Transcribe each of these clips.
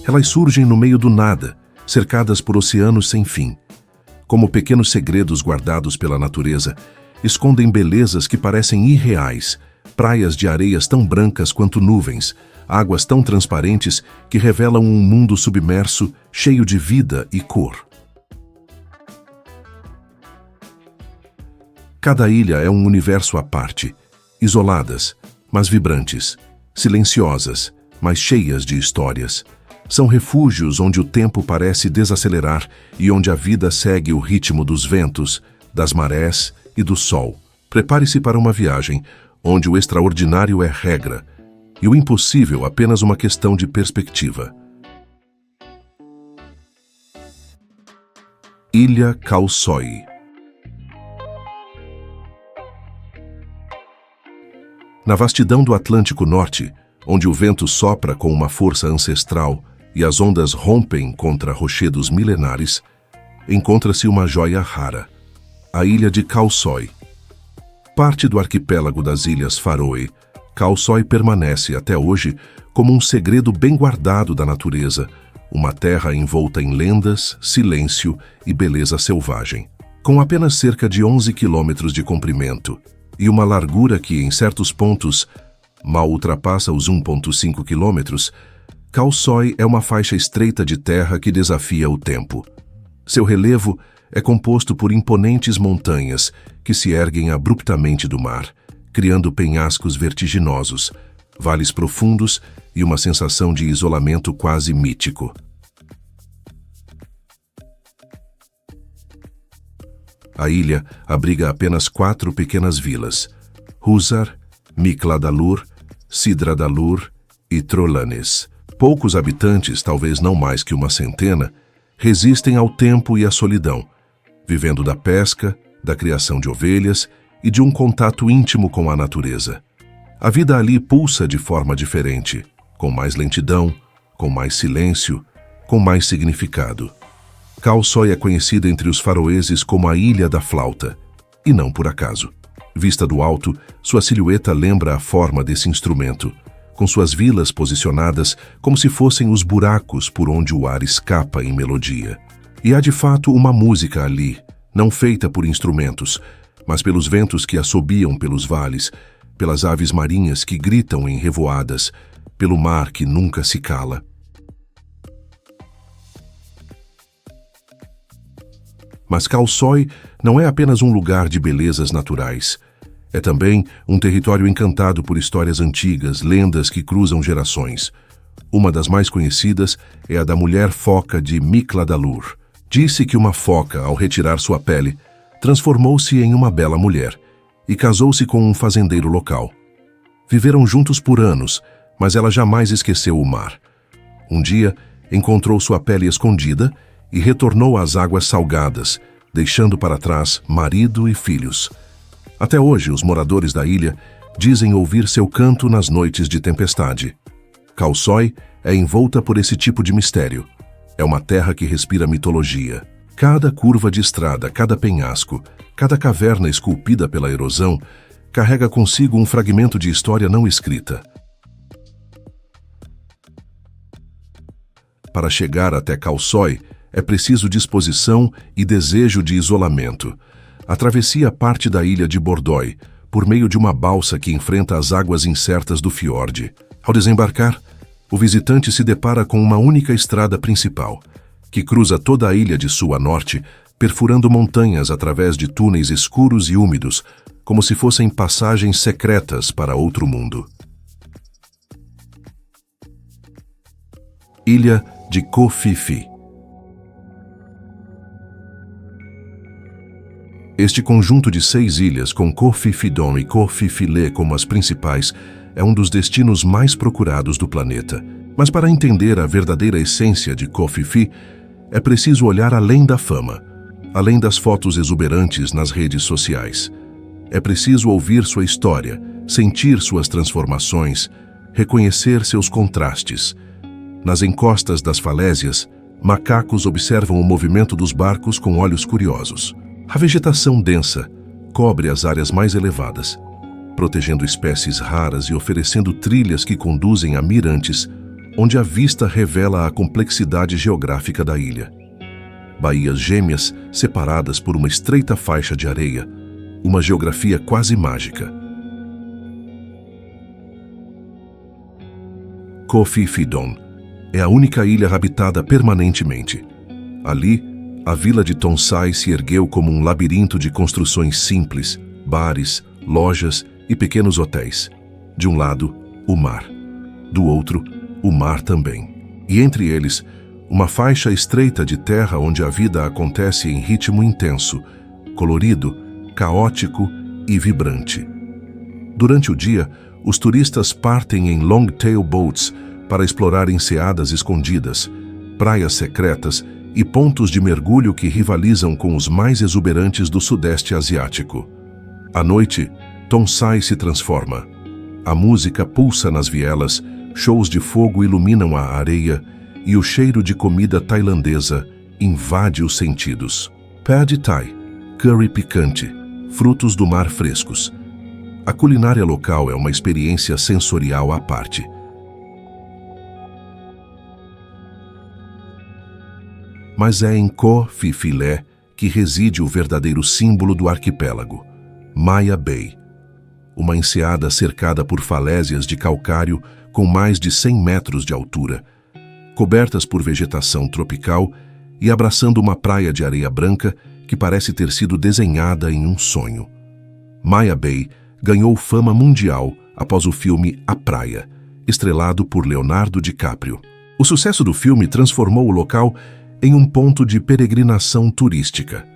Elas surgem no meio do nada, cercadas por oceanos sem fim. Como pequenos segredos guardados pela natureza, escondem belezas que parecem irreais, praias de areias tão brancas quanto nuvens, águas tão transparentes que revelam um mundo submerso cheio de vida e cor. Cada ilha é um universo à parte, isoladas, mas vibrantes, silenciosas, mas cheias de histórias. São refúgios onde o tempo parece desacelerar e onde a vida segue o ritmo dos ventos, das marés e do sol. Prepare-se para uma viagem onde o extraordinário é regra e o impossível apenas uma questão de perspectiva. Ilha Khao Soi. Na vastidão do Atlântico Norte, onde o vento sopra com uma força ancestral e as ondas rompem contra rochedos milenares, encontra-se uma joia rara, a ilha de Khao Soi. Parte do arquipélago das Ilhas Faroe, Khao Soi permanece até hoje como um segredo bem guardado da natureza, uma terra envolta em lendas, silêncio e beleza selvagem. Com apenas cerca de 11 quilômetros de comprimento e uma largura que, em certos pontos, mal ultrapassa os 1,5 quilômetros, Khao Soi é uma faixa estreita de terra que desafia o tempo. Seu relevo é composto por imponentes montanhas que se erguem abruptamente do mar, criando penhascos vertiginosos, vales profundos e uma sensação de isolamento quase mítico. A ilha abriga apenas 4 pequenas vilas: Husar, Mikladalur, Sidradalur e Trollanes. Poucos habitantes, talvez não mais que uma centena, resistem ao tempo e à solidão, vivendo da pesca, da criação de ovelhas e de um contato íntimo com a natureza. A vida ali pulsa de forma diferente, com mais lentidão, com mais silêncio, com mais significado. Khao Soi é conhecida entre os faroeses como a Ilha da Flauta, e não por acaso. Vista do alto, sua silhueta lembra a forma desse instrumento, com suas vilas posicionadas como se fossem os buracos por onde o ar escapa em melodia. E há de fato uma música ali, não feita por instrumentos, mas pelos ventos que assobiam pelos vales, pelas aves marinhas que gritam em revoadas, pelo mar que nunca se cala. Mas Khao Soi não é apenas um lugar de belezas naturais. É também um território encantado por histórias antigas, lendas que cruzam gerações. Uma das mais conhecidas é a da mulher foca de Mikladalur. Disse que uma foca, ao retirar sua pele, transformou-se em uma bela mulher e casou-se com um fazendeiro local. Viveram juntos por anos, mas ela jamais esqueceu o mar. Um dia, encontrou sua pele escondida e retornou às águas salgadas, deixando para trás marido e filhos. Até hoje, os moradores da ilha dizem ouvir seu canto nas noites de tempestade. Khao Soi é envolta por esse tipo de mistério. É uma terra que respira mitologia. Cada curva de estrada, cada penhasco, cada caverna esculpida pela erosão, carrega consigo um fragmento de história não escrita. Para chegar até Khao Soi, é preciso disposição e desejo de isolamento. A travessia parte da ilha de Bordói, por meio de uma balsa que enfrenta as águas incertas do fiorde. Ao desembarcar, o visitante se depara com uma única estrada principal, que cruza toda a ilha de sul a norte, perfurando montanhas através de túneis escuros e úmidos, como se fossem passagens secretas para outro mundo. Ilha de Koh Phi Phi. Este conjunto de 6 ilhas, com Koh Phi Phi Don e Koh Phi Phi Le como as principais, é um dos destinos mais procurados do planeta. Mas para entender a verdadeira essência de Koh Phi Phi, é preciso olhar além da fama, além das fotos exuberantes nas redes sociais. É preciso ouvir sua história, sentir suas transformações, reconhecer seus contrastes. Nas encostas das falésias, macacos observam o movimento dos barcos com olhos curiosos. A vegetação densa cobre as áreas mais elevadas, protegendo espécies raras e oferecendo trilhas que conduzem a mirantes onde a vista revela a complexidade geográfica da ilha. Baías gêmeas separadas por uma estreita faixa de areia, uma geografia quase mágica. Koh Phi Phi Don é a única ilha habitada permanentemente. Ali, a vila de Tonsai se ergueu como um labirinto de construções simples, bares, lojas e pequenos hotéis. De um lado, o mar. Do outro, o mar também. E entre eles, uma faixa estreita de terra onde a vida acontece em ritmo intenso, colorido, caótico e vibrante. Durante o dia, os turistas partem em long-tail boats para explorar enseadas escondidas, praias secretas e pontos de mergulho que rivalizam com os mais exuberantes do Sudeste Asiático. À noite, Tonsai se transforma. A música pulsa nas vielas, shows de fogo iluminam a areia e o cheiro de comida tailandesa invade os sentidos. Pad Thai, curry picante, frutos do mar frescos. A culinária local é uma experiência sensorial à parte. Mas é em Koh Phi Phi Leh que reside o verdadeiro símbolo do arquipélago, Maya Bay. Uma enseada cercada por falésias de calcário com mais de 100 metros de altura, cobertas por vegetação tropical e abraçando uma praia de areia branca que parece ter sido desenhada em um sonho. Maya Bay ganhou fama mundial após o filme A Praia, estrelado por Leonardo DiCaprio. O sucesso do filme transformou o local em um ponto de peregrinação turística.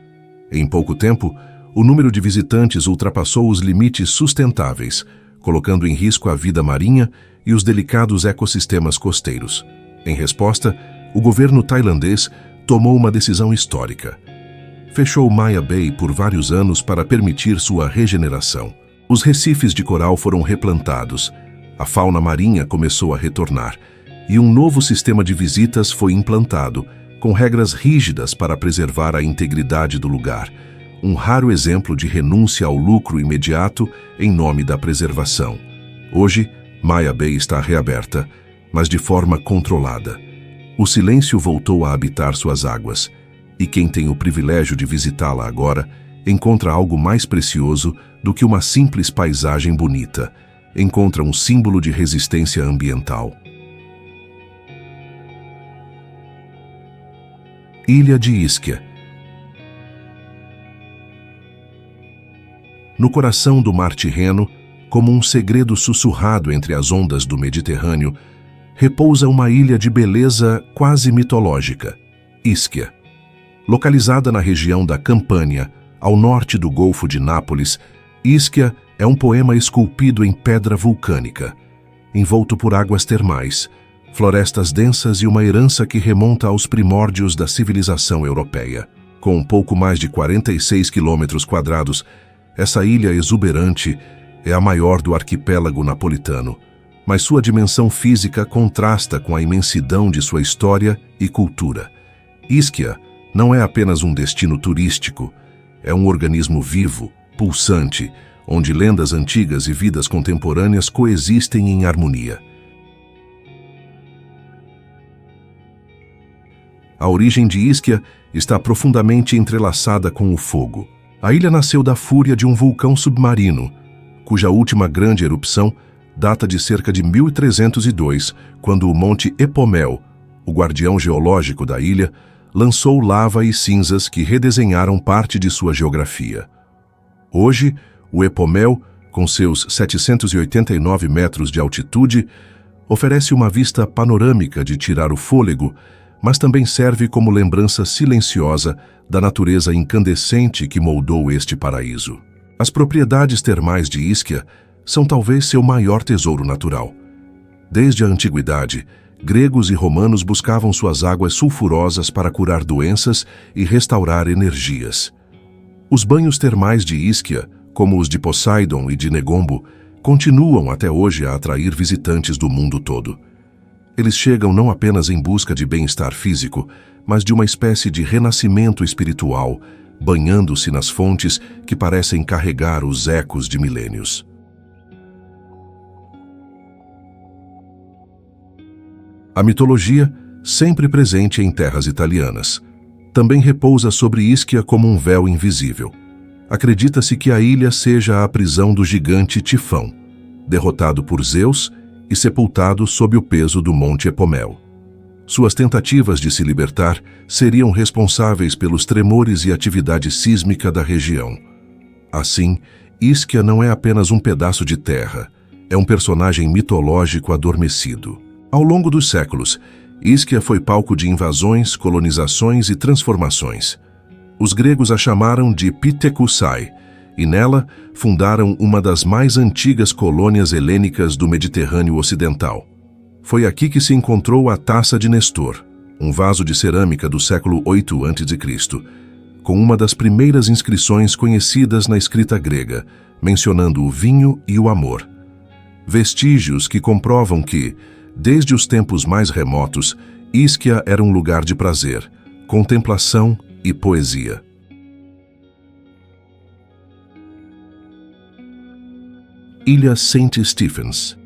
Em pouco tempo, o número de visitantes ultrapassou os limites sustentáveis, colocando em risco a vida marinha e os delicados ecossistemas costeiros. Em resposta, o governo tailandês tomou uma decisão histórica. Fechou Maya Bay por vários anos para permitir sua regeneração. Os recifes de coral foram replantados, a fauna marinha começou a retornar e um novo sistema de visitas foi implantado, com regras rígidas para preservar a integridade do lugar, um raro exemplo de renúncia ao lucro imediato em nome da preservação. Hoje, Maya Bay está reaberta, mas de forma controlada. O silêncio voltou a habitar suas águas, e quem tem o privilégio de visitá-la agora encontra algo mais precioso do que uma simples paisagem bonita. Encontra um símbolo de resistência ambiental. Ilha de Ischia. No coração do Mar Tirreno, como um segredo sussurrado entre as ondas do Mediterrâneo, repousa uma ilha de beleza quase mitológica, Ischia. Localizada na região da Campânia, ao norte do Golfo de Nápoles, Ischia é um poema esculpido em pedra vulcânica, envolto por águas termais, florestas densas e uma herança que remonta aos primórdios da civilização europeia. Com um pouco mais de 46 quilômetros quadrados, essa ilha exuberante é a maior do arquipélago napolitano, mas sua dimensão física contrasta com a imensidão de sua história e cultura. Ischia não é apenas um destino turístico, é um organismo vivo, pulsante, onde lendas antigas e vidas contemporâneas coexistem em harmonia. A origem de Ischia está profundamente entrelaçada com o fogo. A ilha nasceu da fúria de um vulcão submarino, cuja última grande erupção data de cerca de 1302, quando o Monte Epomel, o guardião geológico da ilha, lançou lava e cinzas que redesenharam parte de sua geografia. Hoje, o Epomel, com seus 789 metros de altitude, oferece uma vista panorâmica de tirar o fôlego, mas também serve como lembrança silenciosa da natureza incandescente que moldou este paraíso. As propriedades termais de Ischia são talvez seu maior tesouro natural. Desde a antiguidade, gregos e romanos buscavam suas águas sulfurosas para curar doenças e restaurar energias. Os banhos termais de Ischia, como os de Poseidon e de Negombo, continuam até hoje a atrair visitantes do mundo todo. Eles chegam não apenas em busca de bem-estar físico, mas de uma espécie de renascimento espiritual, banhando-se nas fontes que parecem carregar os ecos de milênios. A mitologia, sempre presente em terras italianas, também repousa sobre Ischia como um véu invisível. Acredita-se que a ilha seja a prisão do gigante Tifão, derrotado por Zeus e sepultado sob o peso do Monte Epomel. Suas tentativas de se libertar seriam responsáveis pelos tremores e atividade sísmica da região. Assim, Ischia não é apenas um pedaço de terra, é um personagem mitológico adormecido. Ao longo dos séculos, Ischia foi palco de invasões, colonizações e transformações. Os gregos a chamaram de Pithekoussai, e nela fundaram uma das mais antigas colônias helênicas do Mediterrâneo Ocidental. Foi aqui que se encontrou a Taça de Nestor, um vaso de cerâmica do século 8 a.C., com uma das primeiras inscrições conhecidas na escrita grega, mencionando o vinho e o amor. Vestígios que comprovam que, desde os tempos mais remotos, Ischia era um lugar de prazer, contemplação e poesia. Ilha St. Stephens.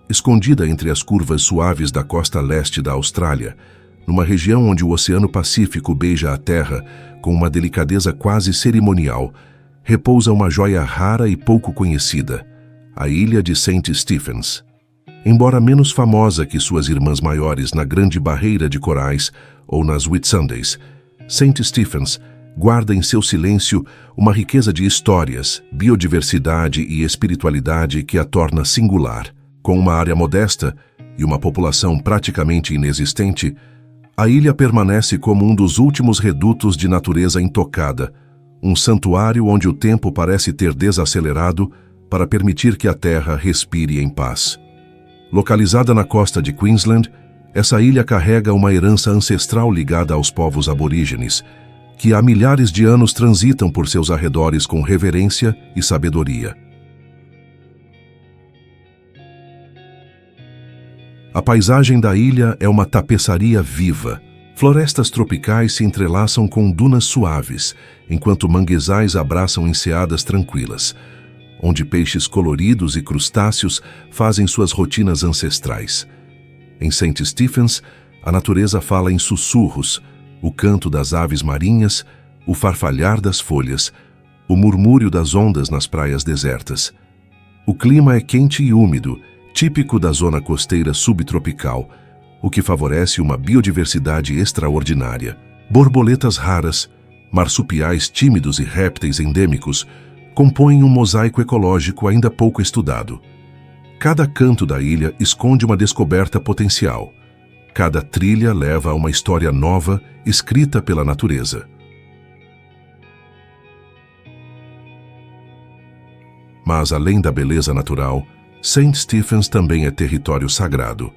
Escondida entre as curvas suaves da costa leste da Austrália, numa região onde o Oceano Pacífico beija a terra com uma delicadeza quase cerimonial, repousa uma joia rara e pouco conhecida, a ilha de St. Stephens. Embora menos famosa que suas irmãs maiores na Grande Barreira de Corais ou nas Whitsundays, St. Stephens guarda em seu silêncio uma riqueza de histórias, biodiversidade e espiritualidade que a torna singular. Com uma área modesta e uma população praticamente inexistente, a ilha permanece como um dos últimos redutos de natureza intocada, um santuário onde o tempo parece ter desacelerado para permitir que a terra respire em paz. Localizada na costa de Queensland, essa ilha carrega uma herança ancestral ligada aos povos aborígenes, que há milhares de anos transitam por seus arredores com reverência e sabedoria. A paisagem da ilha é uma tapeçaria viva. Florestas tropicais se entrelaçam com dunas suaves, enquanto manguezais abraçam enseadas tranquilas, onde peixes coloridos e crustáceos fazem suas rotinas ancestrais. Em St. Stephens, a natureza fala em sussurros, o canto das aves marinhas, o farfalhar das folhas, o murmúrio das ondas nas praias desertas. O clima é quente e úmido, típico da zona costeira subtropical, o que favorece uma biodiversidade extraordinária. Borboletas raras, marsupiais tímidos e répteis endêmicos compõem um mosaico ecológico ainda pouco estudado. Cada canto da ilha esconde uma descoberta potencial. Cada trilha leva a uma história nova, escrita pela natureza. Mas, além da beleza natural, St. Stephens também é território sagrado.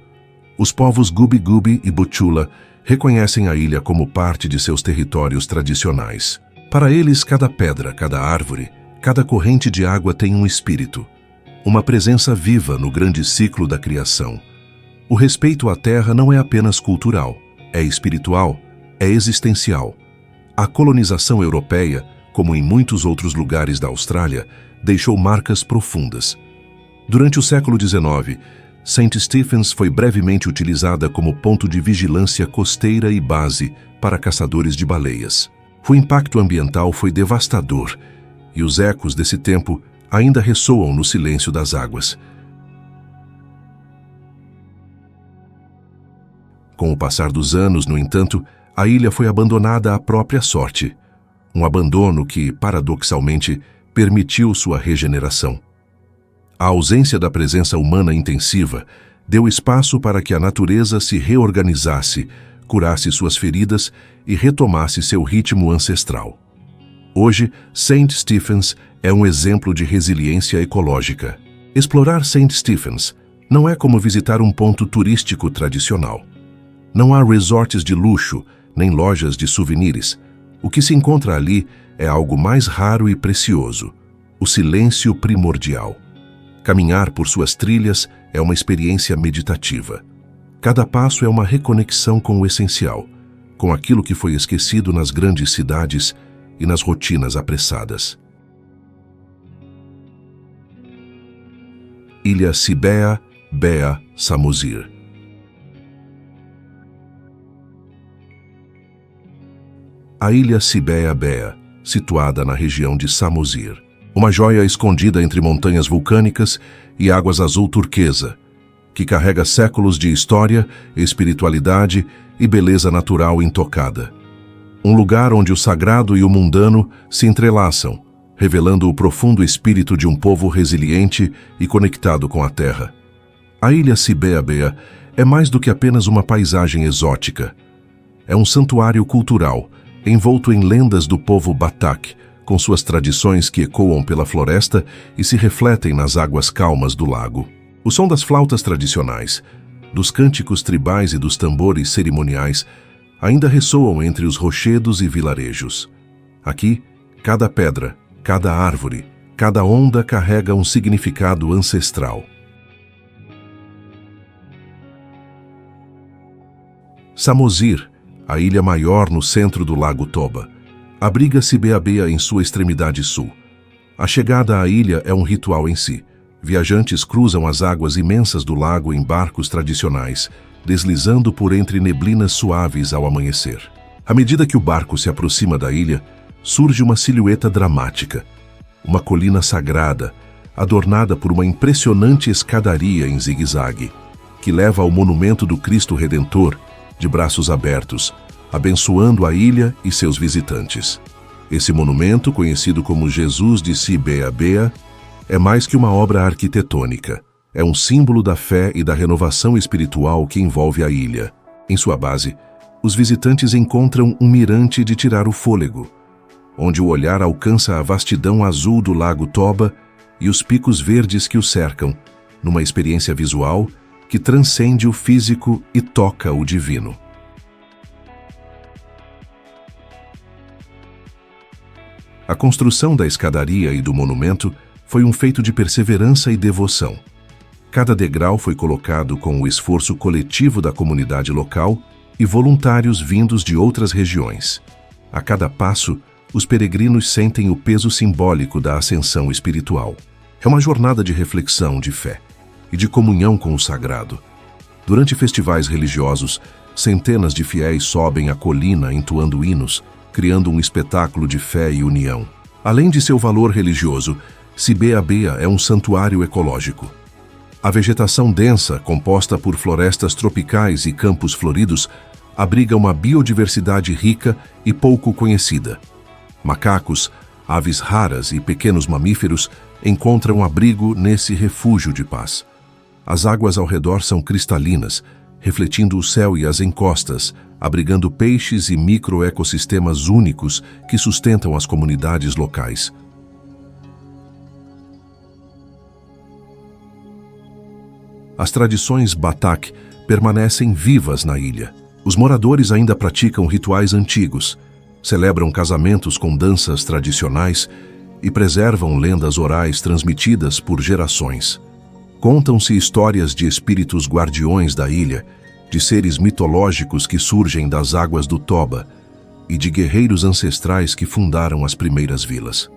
Os povos Gubi-Gubi e Butchulla reconhecem a ilha como parte de seus territórios tradicionais. Para eles, cada pedra, cada árvore, cada corrente de água tem um espírito, uma presença viva no grande ciclo da criação. O respeito à terra não é apenas cultural, é espiritual, é existencial. A colonização europeia, como em muitos outros lugares da Austrália, deixou marcas profundas. Durante o século XIX, St. Stephens foi brevemente utilizada como ponto de vigilância costeira e base para caçadores de baleias. O impacto ambiental foi devastador e os ecos desse tempo ainda ressoam no silêncio das águas. Com o passar dos anos, no entanto, a ilha foi abandonada à própria sorte. Um abandono que, paradoxalmente, permitiu sua regeneração. A ausência da presença humana intensiva deu espaço para que a natureza se reorganizasse, curasse suas feridas e retomasse seu ritmo ancestral. Hoje, St. Stephens é um exemplo de resiliência ecológica. Explorar St. Stephens não é como visitar um ponto turístico tradicional. Não há resorts de luxo, nem lojas de souvenirs. O que se encontra ali é algo mais raro e precioso: o silêncio primordial. Caminhar por suas trilhas é uma experiência meditativa. Cada passo é uma reconexão com o essencial, com aquilo que foi esquecido nas grandes cidades e nas rotinas apressadas. Ilha Cibea, Bea, Samosir. A ilha Cibea Bea, situada na região de Samosir. Uma joia escondida entre montanhas vulcânicas e águas azul turquesa, que carrega séculos de história, espiritualidade e beleza natural intocada. Um lugar onde o sagrado e o mundano se entrelaçam, revelando o profundo espírito de um povo resiliente e conectado com a terra. A ilha Cibea Bea é mais do que apenas uma paisagem exótica. É um santuário cultural, envolto em lendas do povo Batak, com suas tradições que ecoam pela floresta e se refletem nas águas calmas do lago. O som das flautas tradicionais, dos cânticos tribais e dos tambores cerimoniais ainda ressoam entre os rochedos e vilarejos. Aqui, cada pedra, cada árvore, cada onda carrega um significado ancestral. Samosir, a ilha maior no centro do Lago Toba, abriga Cibea Bea em sua extremidade sul. A chegada à ilha é um ritual em si. Viajantes cruzam as águas imensas do lago em barcos tradicionais, deslizando por entre neblinas suaves ao amanhecer. À medida que o barco se aproxima da ilha, surge uma silhueta dramática. Uma colina sagrada, adornada por uma impressionante escadaria em zigue-zague, que leva ao monumento do Cristo Redentor, de braços abertos, abençoando a ilha e seus visitantes. Esse monumento, conhecido como Jesus de Cibea Bea, é mais que uma obra arquitetônica. É um símbolo da fé e da renovação espiritual que envolve a ilha. Em sua base, os visitantes encontram um mirante de tirar o fôlego, onde o olhar alcança a vastidão azul do Lago Toba e os picos verdes que o cercam, numa experiência visual que transcende o físico e toca o divino. A construção da escadaria e do monumento foi um feito de perseverança e devoção. Cada degrau foi colocado com o esforço coletivo da comunidade local e voluntários vindos de outras regiões. A cada passo, os peregrinos sentem o peso simbólico da ascensão espiritual. É uma jornada de reflexão, de fé e de comunhão com o sagrado. Durante festivais religiosos, centenas de fiéis sobem a colina entoando hinos, criando um espetáculo de fé e união. Além de seu valor religioso, Cibea Bea é um santuário ecológico. A vegetação densa, composta por florestas tropicais e campos floridos, abriga uma biodiversidade rica e pouco conhecida. Macacos, aves raras e pequenos mamíferos encontram abrigo nesse refúgio de paz. As águas ao redor são cristalinas, refletindo o céu e as encostas, abrigando peixes e microecossistemas únicos que sustentam as comunidades locais. As tradições Batak permanecem vivas na ilha. Os moradores ainda praticam rituais antigos, celebram casamentos com danças tradicionais e preservam lendas orais transmitidas por gerações. Contam-se histórias de espíritos guardiões da ilha, de seres mitológicos que surgem das águas do Toba e de guerreiros ancestrais que fundaram as primeiras vilas.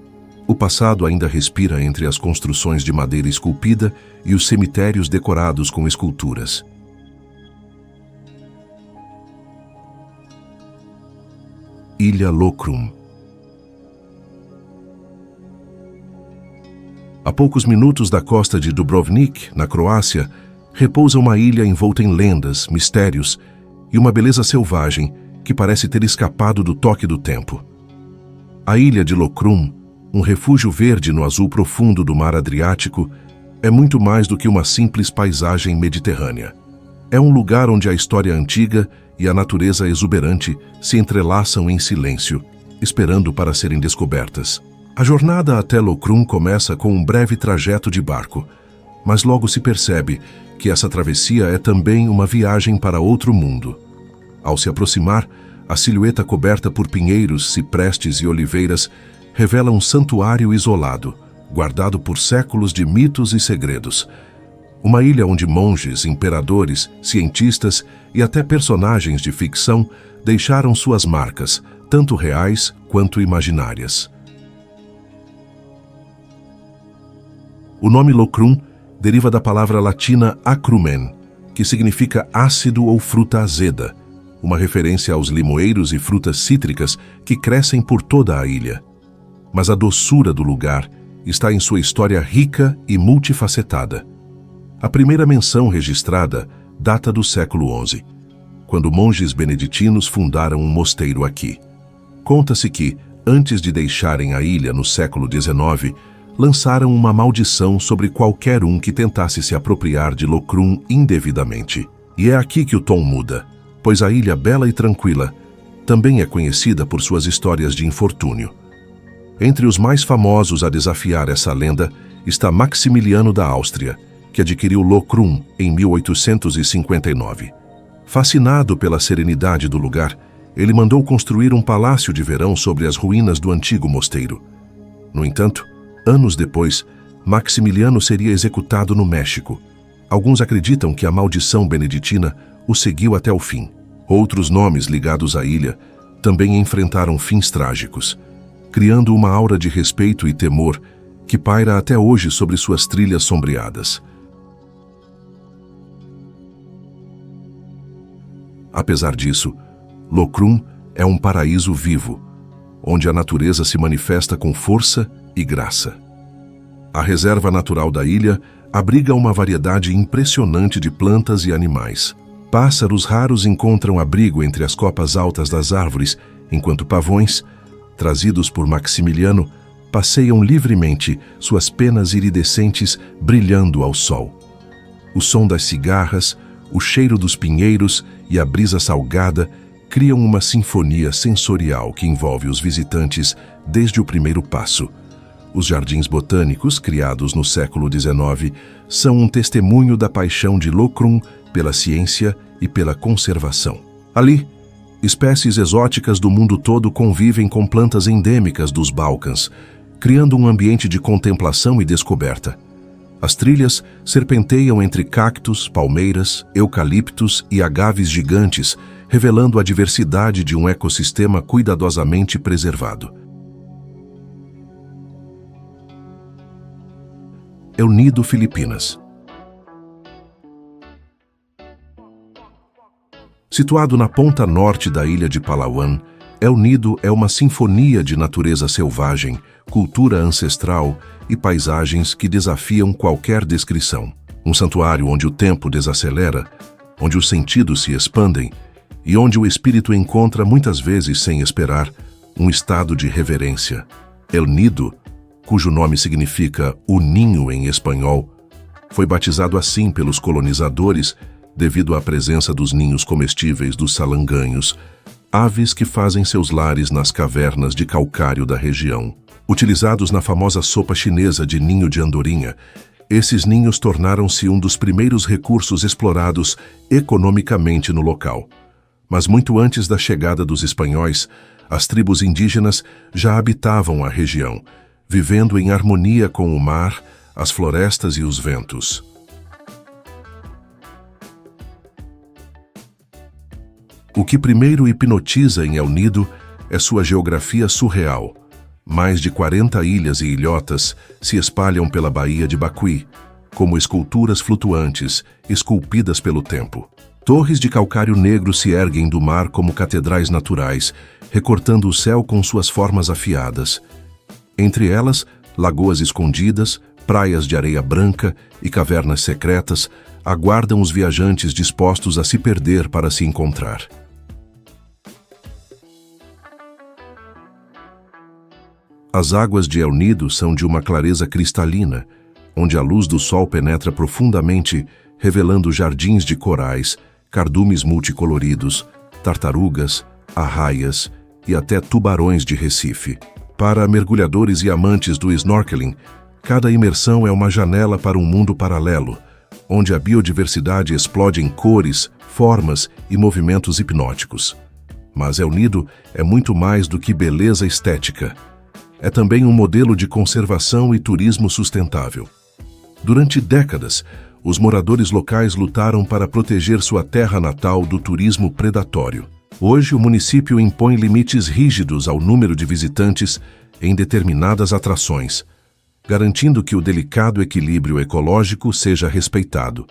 O passado ainda respira entre as construções de madeira esculpida e os cemitérios decorados com esculturas. Ilha Lokrum. A poucos minutos da costa de Dubrovnik, na Croácia, repousa uma ilha envolta em lendas, mistérios e uma beleza selvagem que parece ter escapado do toque do tempo. A ilha de Lokrum, um refúgio verde no azul profundo do mar Adriático, é muito mais do que uma simples paisagem mediterrânea. É um lugar onde a história antiga e a natureza exuberante se entrelaçam em silêncio, esperando para serem descobertas. A jornada até Lokrum começa com um breve trajeto de barco, mas logo se percebe que essa travessia é também uma viagem para outro mundo. Ao se aproximar, a silhueta coberta por pinheiros, ciprestes e oliveiras revela um santuário isolado, guardado por séculos de mitos e segredos. Uma ilha onde monges, imperadores, cientistas e até personagens de ficção deixaram suas marcas, tanto reais quanto imaginárias. O nome Lokrum deriva da palavra latina acrumen, que significa ácido ou fruta azeda, uma referência aos limoeiros e frutas cítricas que crescem por toda a ilha. Mas a doçura do lugar está em sua história rica e multifacetada. A primeira menção registrada data do século XI, quando monges beneditinos fundaram um mosteiro aqui. Conta-se que, antes de deixarem a ilha no século XIX, lançaram uma maldição sobre qualquer um que tentasse se apropriar de Loucrum indevidamente. E é aqui que o tom muda, pois a ilha bela e tranquila também é conhecida por suas histórias de infortúnio. Entre os mais famosos a desafiar essa lenda está Maximiliano da Áustria, que adquiriu Loucrum em 1859. Fascinado pela serenidade do lugar, ele mandou construir um palácio de verão sobre as ruínas do antigo mosteiro. No entanto, anos depois, Maximiliano seria executado no México. Alguns acreditam que a maldição beneditina o seguiu até o fim. Outros nomes ligados à ilha também enfrentaram fins trágicos, criando uma aura de respeito e temor que paira até hoje sobre suas trilhas sombreadas. Apesar disso, Loucrum é um paraíso vivo, onde a natureza se manifesta com força e graça. A reserva natural da ilha abriga uma variedade impressionante de plantas e animais. Pássaros raros encontram abrigo entre as copas altas das árvores, enquanto pavões, trazidos por Maximiliano, passeiam livremente, suas penas iridescentes brilhando ao sol. O som das cigarras, o cheiro dos pinheiros e a brisa salgada criam uma sinfonia sensorial que envolve os visitantes desde o primeiro passo. Os jardins botânicos, criados no século XIX, são um testemunho da paixão de Loucrum pela ciência e pela conservação. Ali, espécies exóticas do mundo todo convivem com plantas endêmicas dos Balcãs, criando um ambiente de contemplação e descoberta. As trilhas serpenteiam entre cactos, palmeiras, eucaliptos e agaves gigantes, revelando a diversidade de um ecossistema cuidadosamente preservado. El Nido, Filipinas. Situado na ponta norte da ilha de Palawan, El Nido é uma sinfonia de natureza selvagem, cultura ancestral e paisagens que desafiam qualquer descrição. Um santuário onde o tempo desacelera, onde os sentidos se expandem e onde o espírito encontra, muitas vezes sem esperar, um estado de reverência. El Nido, cujo nome significa o ninho em espanhol, foi batizado assim pelos colonizadores devido à presença dos ninhos comestíveis dos salanganhos, aves que fazem seus lares nas cavernas de calcário da região. Utilizados na famosa sopa chinesa de ninho de andorinha, esses ninhos tornaram-se um dos primeiros recursos explorados economicamente no local. Mas muito antes da chegada dos espanhóis, as tribos indígenas já habitavam a região, vivendo em harmonia com o mar, as florestas e os ventos. O que primeiro hipnotiza em El Nido é sua geografia surreal. Mais de 40 ilhas e ilhotas se espalham pela Baía de Bacuí, como esculturas flutuantes, esculpidas pelo tempo. Torres de calcário negro se erguem do mar como catedrais naturais, recortando o céu com suas formas afiadas. Entre elas, lagoas escondidas, praias de areia branca e cavernas secretas aguardam os viajantes dispostos a se perder para se encontrar. As águas de El Nido são de uma clareza cristalina, onde a luz do sol penetra profundamente, revelando jardins de corais, cardumes multicoloridos, tartarugas, arraias e até tubarões de Recife. Para mergulhadores e amantes do snorkeling, cada imersão é uma janela para um mundo paralelo, onde a biodiversidade explode em cores, formas e movimentos hipnóticos. Mas El Nido é muito mais do que beleza estética. É também um modelo de conservação e turismo sustentável. Durante décadas, os moradores locais lutaram para proteger sua terra natal do turismo predatório. Hoje, o município impõe limites rígidos ao número de visitantes em determinadas atrações, garantindo que o delicado equilíbrio ecológico seja respeitado.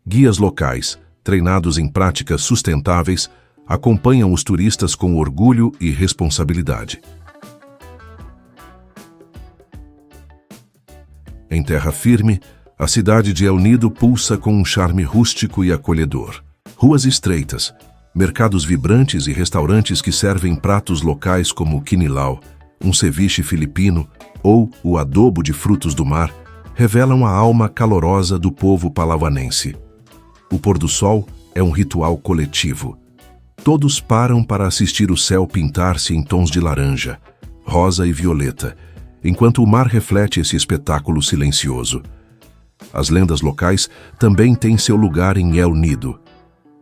Guias locais, treinados em práticas sustentáveis, acompanham os turistas com orgulho e responsabilidade. Em terra firme, a cidade de El Nido pulsa com um charme rústico e acolhedor. Ruas estreitas, mercados vibrantes e restaurantes que servem pratos locais como o kinilaw, um ceviche filipino ou o adobo de frutos do mar revelam a alma calorosa do povo palawanense. O pôr do sol é um ritual coletivo. Todos param para assistir o céu pintar-se em tons de laranja, rosa e violeta, enquanto o mar reflete esse espetáculo silencioso. As lendas locais também têm seu lugar em El Nido.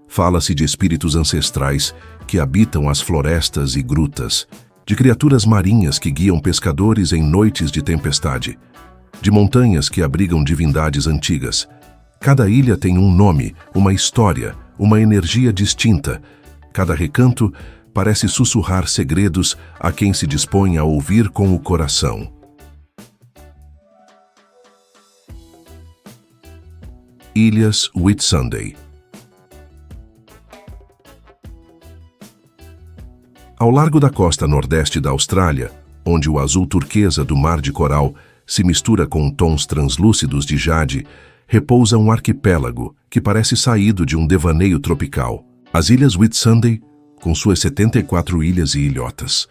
Fala-se de espíritos ancestrais que habitam as florestas e grutas, de criaturas marinhas que guiam pescadores em noites de tempestade, de montanhas que abrigam divindades antigas. Cada ilha tem um nome, uma história, uma energia distinta. Cada recanto parece sussurrar segredos a quem se dispõe a ouvir com o coração. Ilhas Whitsunday. Ao largo da costa nordeste da Austrália, onde o azul turquesa do mar de coral se mistura com tons translúcidos de jade, repousa um arquipélago que parece saído de um devaneio tropical. As Ilhas Whitsunday, com suas 74 ilhas e ilhotas,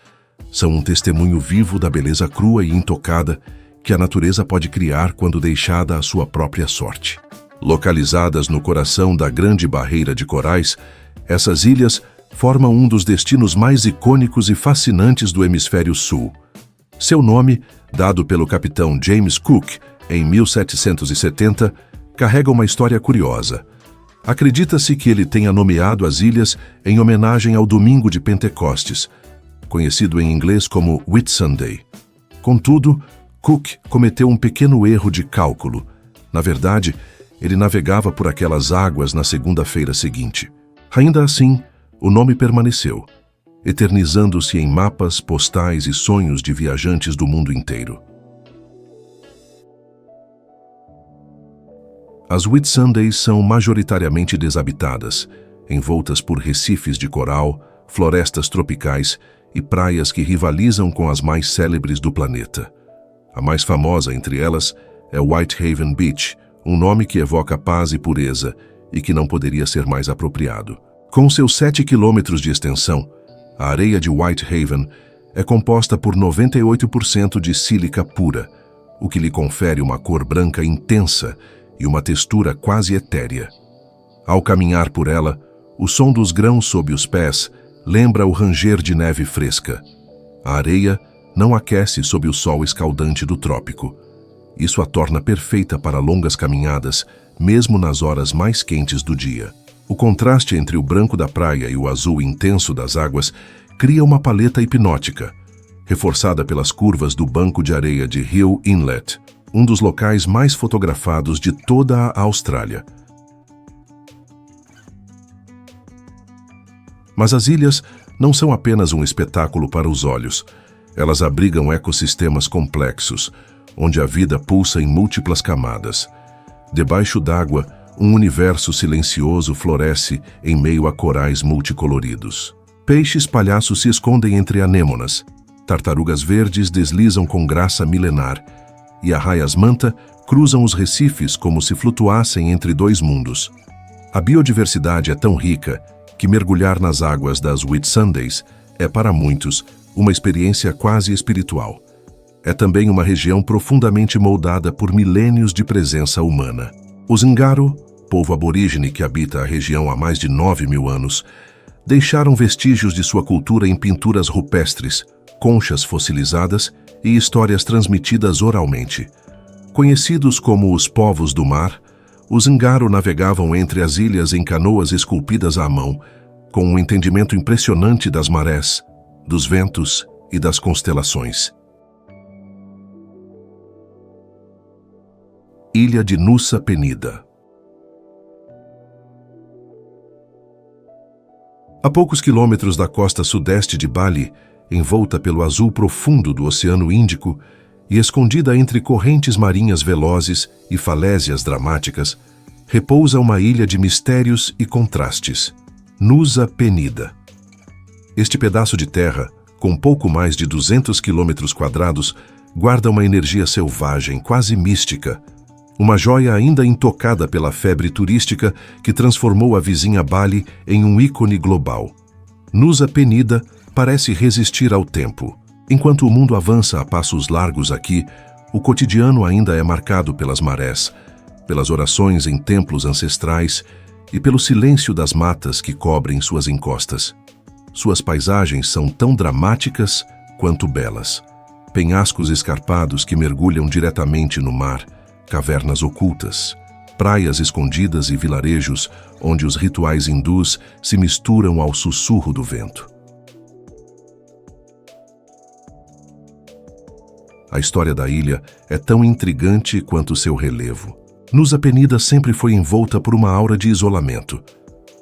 são um testemunho vivo da beleza crua e intocada que a natureza pode criar quando deixada à sua própria sorte. Localizadas no coração da Grande Barreira de Corais, essas ilhas formam um dos destinos mais icônicos e fascinantes do Hemisfério Sul. Seu nome, dado pelo capitão James Cook em 1770, carrega uma história curiosa. Acredita-se que ele tenha nomeado as ilhas em homenagem ao Domingo de Pentecostes, conhecido em inglês como Whitsunday. Contudo, Cook cometeu um pequeno erro de cálculo. Na verdade, ele navegava por aquelas águas na segunda-feira seguinte. Ainda assim, o nome permaneceu, eternizando-se em mapas, postais e sonhos de viajantes do mundo inteiro. As Whitsundays são majoritariamente desabitadas, envoltas por recifes de coral, florestas tropicais e praias que rivalizam com as mais célebres do planeta. A mais famosa entre elas é Whitehaven Beach, um nome que evoca paz e pureza e que não poderia ser mais apropriado. Com seus 7 quilômetros de extensão, a areia de Whitehaven é composta por 98% de sílica pura, o que lhe confere uma cor branca intensa e uma textura quase etérea. Ao caminhar por ela, o som dos grãos sob os pés lembra o ranger de neve fresca. A areia não aquece sob o sol escaldante do trópico. Isso a torna perfeita para longas caminhadas, mesmo nas horas mais quentes do dia. O contraste entre o branco da praia e o azul intenso das águas cria uma paleta hipnótica, reforçada pelas curvas do banco de areia de Hill Inlet, um dos locais mais fotografados de toda a Austrália. Mas as ilhas não são apenas um espetáculo para os olhos. Elas abrigam ecossistemas complexos, onde a vida pulsa em múltiplas camadas. Debaixo d'água, um universo silencioso floresce em meio a corais multicoloridos. Peixes palhaços se escondem entre anêmonas, tartarugas verdes deslizam com graça milenar, e arraias-manta cruzam os recifes como se flutuassem entre dois mundos. A biodiversidade é tão rica que mergulhar nas águas das Whitsundays é, para muitos, uma experiência quase espiritual. É também uma região profundamente moldada por milênios de presença humana. Os Ngaro, povo aborígene que habita a região há mais de 9.000 anos, deixaram vestígios de sua cultura em pinturas rupestres, conchas fossilizadas e histórias transmitidas oralmente. Conhecidos como os povos do mar, os Ngaro navegavam entre as ilhas em canoas esculpidas à mão, com um entendimento impressionante das marés, dos ventos e das constelações. Ilha de Nusa Penida. A poucos quilômetros da costa sudeste de Bali, envolta pelo azul profundo do Oceano Índico, e escondida entre correntes marinhas velozes e falésias dramáticas, repousa uma ilha de mistérios e contrastes, Nusa Penida. Este pedaço de terra, com pouco mais de 200 quilômetros quadrados, guarda uma energia selvagem, quase mística, uma joia ainda intocada pela febre turística que transformou a vizinha Bali em um ícone global. Nusa Penida parece resistir ao tempo. Enquanto o mundo avança a passos largos aqui, o cotidiano ainda é marcado pelas marés, pelas orações em templos ancestrais e pelo silêncio das matas que cobrem suas encostas. Suas paisagens são tão dramáticas quanto belas. Penhascos escarpados que mergulham diretamente no mar, cavernas ocultas, praias escondidas e vilarejos onde os rituais hindus se misturam ao sussurro do vento. A história da ilha é tão intrigante quanto seu relevo. Nusa Penida sempre foi envolta por uma aura de isolamento.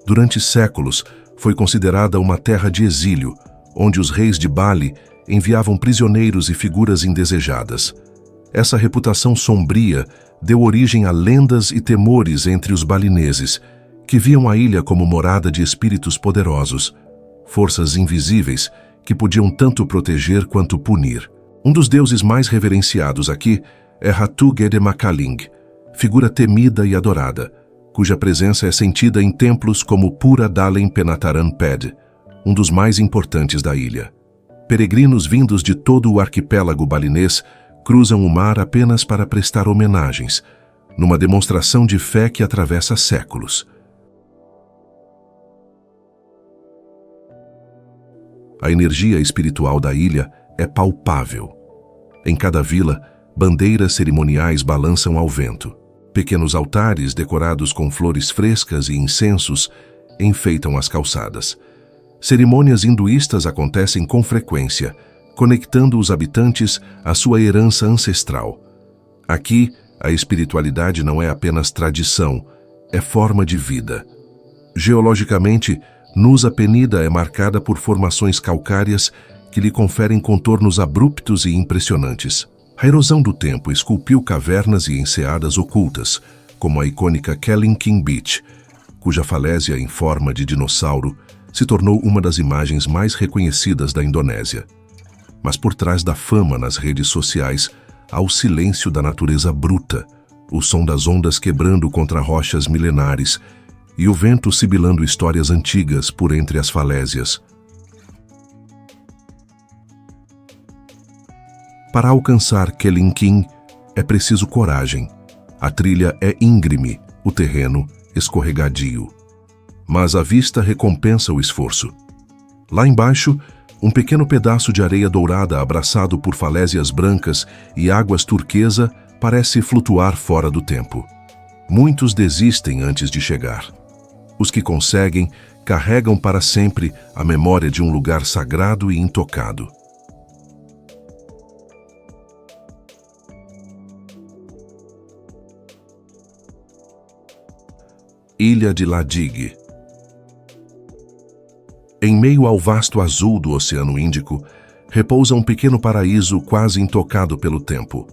Durante séculos, foi considerada uma terra de exílio, onde os reis de Bali enviavam prisioneiros e figuras indesejadas. Essa reputação sombria deu origem a lendas e temores entre os balineses, que viam a ilha como morada de espíritos poderosos, forças invisíveis que podiam tanto proteger quanto punir. Um dos deuses mais reverenciados aqui é Ratu Gedemakaling, figura temida e adorada, cuja presença é sentida em templos como Pura Dalen Penataran Ped, um dos mais importantes da ilha. Peregrinos vindos de todo o arquipélago balinês cruzam o mar apenas para prestar homenagens, numa demonstração de fé que atravessa séculos. A energia espiritual da ilha é palpável. Em cada vila, bandeiras cerimoniais balançam ao vento. Pequenos altares decorados com flores frescas e incensos enfeitam as calçadas. Cerimônias hinduístas acontecem com frequência, conectando os habitantes à sua herança ancestral. Aqui, a espiritualidade não é apenas tradição, é forma de vida. Geologicamente, Nusa Penida é marcada por formações calcárias que lhe conferem contornos abruptos e impressionantes. A erosão do tempo esculpiu cavernas e enseadas ocultas, como a icônica Kelingking Beach, cuja falésia em forma de dinossauro se tornou uma das imagens mais reconhecidas da Indonésia. Mas por trás da fama nas redes sociais, há o silêncio da natureza bruta, o som das ondas quebrando contra rochas milenares e o vento sibilando histórias antigas por entre as falésias. Para alcançar Kelingking, é preciso coragem. A trilha é íngreme, o terreno escorregadio. Mas a vista recompensa o esforço. Lá embaixo, um pequeno pedaço de areia dourada abraçado por falésias brancas e águas turquesa parece flutuar fora do tempo. Muitos desistem antes de chegar. Os que conseguem carregam para sempre a memória de um lugar sagrado e intocado. Ilha de Ladig. Em meio ao vasto azul do Oceano Índico, repousa um pequeno paraíso quase intocado pelo tempo.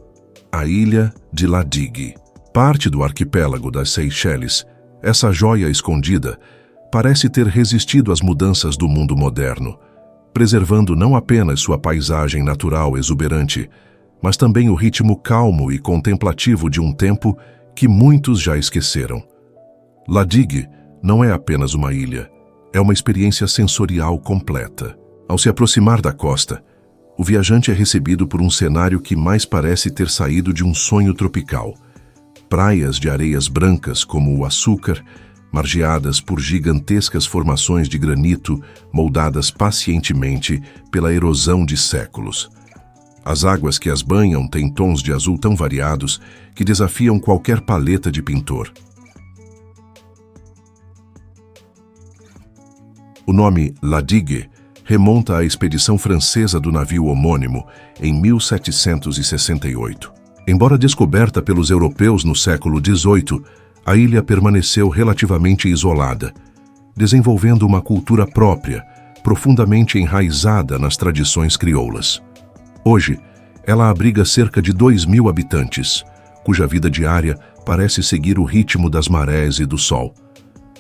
A Ilha de Ladig. Parte do arquipélago das Seychelles, essa joia escondida parece ter resistido às mudanças do mundo moderno, preservando não apenas sua paisagem natural exuberante, mas também o ritmo calmo e contemplativo de um tempo que muitos já esqueceram. Ladig não é apenas uma ilha, é uma experiência sensorial completa. Ao se aproximar da costa, o viajante é recebido por um cenário que mais parece ter saído de um sonho tropical. Praias de areias brancas como o açúcar, margeadas por gigantescas formações de granito moldadas pacientemente pela erosão de séculos. As águas que as banham têm tons de azul tão variados que desafiam qualquer paleta de pintor. O nome Ladig remonta à expedição francesa do navio homônimo em 1768. Embora descoberta pelos europeus no século XVIII, a ilha permaneceu relativamente isolada, desenvolvendo uma cultura própria, profundamente enraizada nas tradições crioulas. Hoje, Ela abriga cerca de 2.000 habitantes, cuja vida diária parece seguir o ritmo das marés e do sol.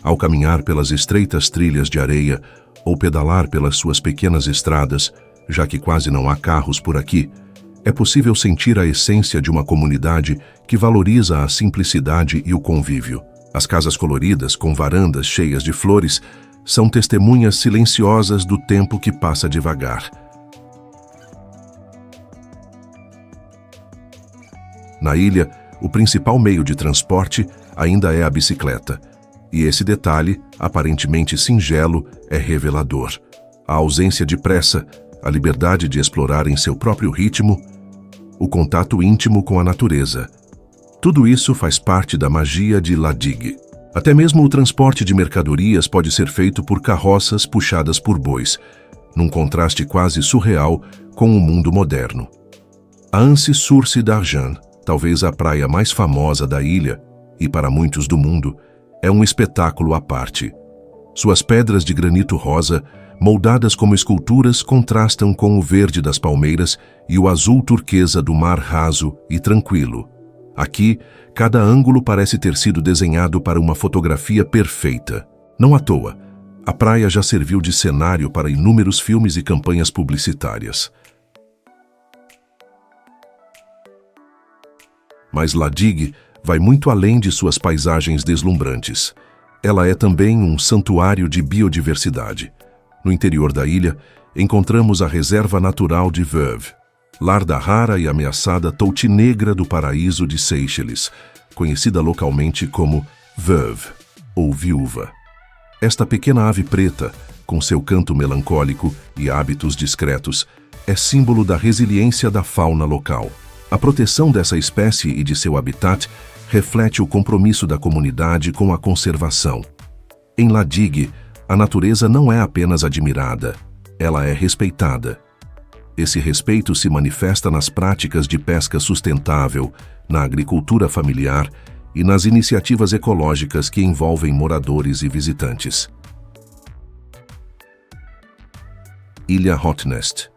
Ao caminhar pelas estreitas trilhas de areia ou pedalar pelas suas pequenas estradas, já que quase não há carros por aqui, é possível sentir a essência de uma comunidade que valoriza a simplicidade e o convívio. As casas coloridas, com varandas cheias de flores, são testemunhas silenciosas do tempo que passa devagar. Na ilha, o principal meio de transporte ainda é a bicicleta, e esse detalhe, aparentemente singelo, é revelador. A ausência de pressa, a liberdade de explorar em seu próprio ritmo, o contato íntimo com a natureza. Tudo isso faz parte da magia de La Digue. Até mesmo o transporte de mercadorias pode ser feito por carroças puxadas por bois, num contraste quase surreal com o mundo moderno. A Anse-Source d'Argent, talvez a praia mais famosa da ilha, e para muitos do mundo, é um espetáculo à parte. Suas pedras de granito rosa, moldadas como esculturas, contrastam com o verde das palmeiras e o azul turquesa do mar raso e tranquilo. Aqui, cada ângulo parece ter sido desenhado para uma fotografia perfeita. Não à toa, a praia já serviu de cenário para inúmeros filmes e campanhas publicitárias. Mas La Digue vai muito além de suas paisagens deslumbrantes. Ela é também um santuário de biodiversidade. No interior da ilha, encontramos a Reserva Natural de Veuve, lar da rara e ameaçada touti negra do paraíso de Seychelles, conhecida localmente como Veuve, ou viúva. Esta pequena ave preta, com seu canto melancólico e hábitos discretos, é símbolo da resiliência da fauna local. A proteção dessa espécie e de seu habitat reflete o compromisso da comunidade com a conservação. Em La Digue, a natureza não é apenas admirada, ela é respeitada. Esse respeito se manifesta nas práticas de pesca sustentável, na agricultura familiar e nas iniciativas ecológicas que envolvem moradores e visitantes. Ilha Rottnest.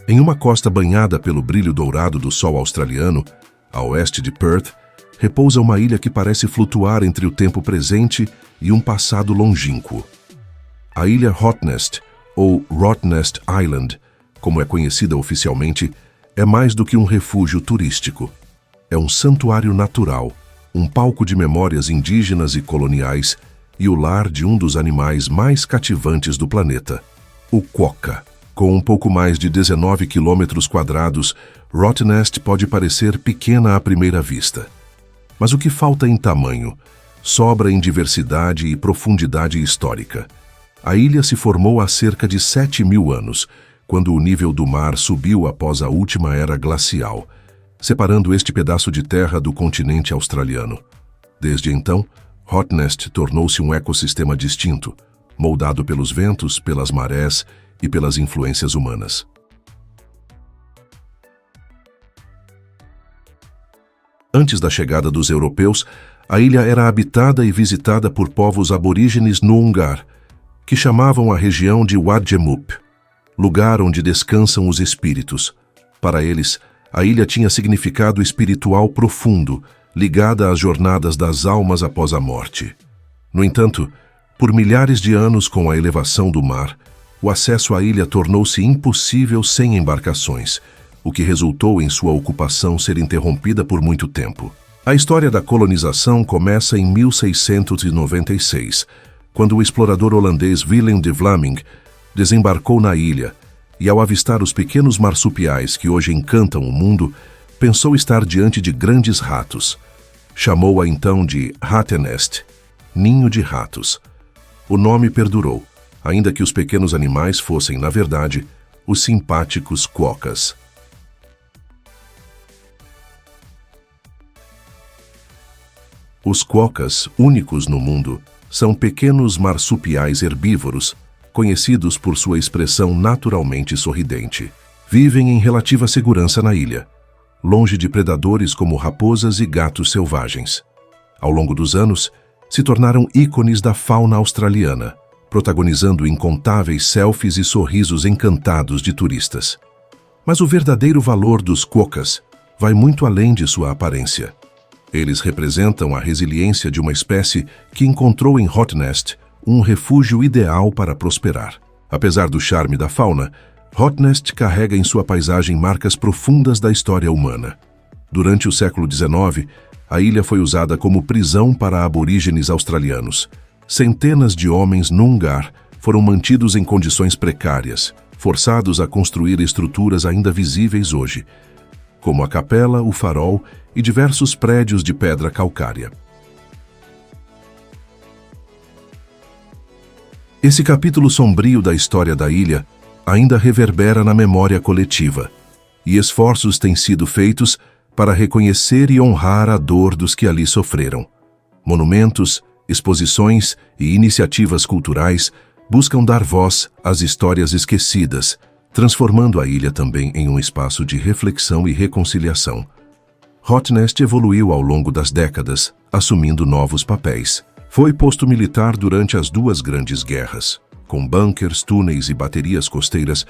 Em uma costa banhada pelo brilho dourado do sol australiano, a oeste de Perth, repousa uma ilha que parece flutuar entre o tempo presente e um passado longínquo. A ilha Rottnest, ou Rottnest Island, como é conhecida oficialmente, é mais do que um refúgio turístico. É um santuário natural, um palco de memórias indígenas e coloniais e o lar de um dos animais mais cativantes do planeta, o quokka. Com um pouco mais de 19 quilômetros quadrados, Rottnest pode parecer pequena à primeira vista. Mas o que falta em tamanho, sobra em diversidade e profundidade histórica. A ilha se formou há cerca de 7.000 anos, quando o nível do mar subiu após a última era glacial, separando este pedaço de terra do continente australiano. Desde então, Rottnest tornou-se um ecossistema distinto, moldado pelos ventos, pelas marés e pelas influências humanas. Antes da chegada dos europeus, a ilha era habitada e visitada por povos aborígenes Noongar, que chamavam a região de Wadjemup, lugar onde descansam os espíritos. Para eles, a ilha tinha significado espiritual profundo, ligada às jornadas das almas após a morte. No entanto, por milhares de anos com a elevação do mar, o acesso à ilha tornou-se impossível sem embarcações, o que resultou em sua ocupação ser interrompida por muito tempo. A história da colonização começa em 1696, quando o explorador holandês Willem de Vlaming desembarcou na ilha e, ao avistar os pequenos marsupiais que hoje encantam o mundo, pensou estar diante de grandes ratos. Chamou-a então de Rattenest, ninho de ratos. O nome perdurou, ainda que os pequenos animais fossem, na verdade, os simpáticos quokkas. Os quokkas, únicos no mundo, são pequenos marsupiais herbívoros, conhecidos por sua expressão naturalmente sorridente. Vivem em relativa segurança na ilha, longe de predadores como raposas e gatos selvagens. Ao longo dos anos, se tornaram ícones da fauna australiana, protagonizando incontáveis selfies e sorrisos encantados de turistas. Mas o verdadeiro valor dos quokkas vai muito além de sua aparência. Eles representam a resiliência de uma espécie que encontrou em Rottnest um refúgio ideal para prosperar. Apesar do charme da fauna, Rottnest carrega em sua paisagem marcas profundas da história humana. Durante o século XIX, a ilha foi usada como prisão para aborígenes australianos. Centenas de homens Noongar foram mantidos em condições precárias, forçados a construir estruturas ainda visíveis hoje, como a capela, o farol e diversos prédios de pedra calcária. Esse capítulo sombrio da história da ilha ainda reverbera na memória coletiva, e esforços têm sido feitos para reconhecer e honrar a dor dos que ali sofreram. Monumentos, exposições e iniciativas culturais buscam dar voz às histórias esquecidas, transformando a ilha também em um espaço de reflexão e reconciliação. Rottnest evoluiu ao longo das décadas, assumindo novos papéis. Foi posto militar durante as duas grandes guerras, com bunkers, túneis e baterias costeiras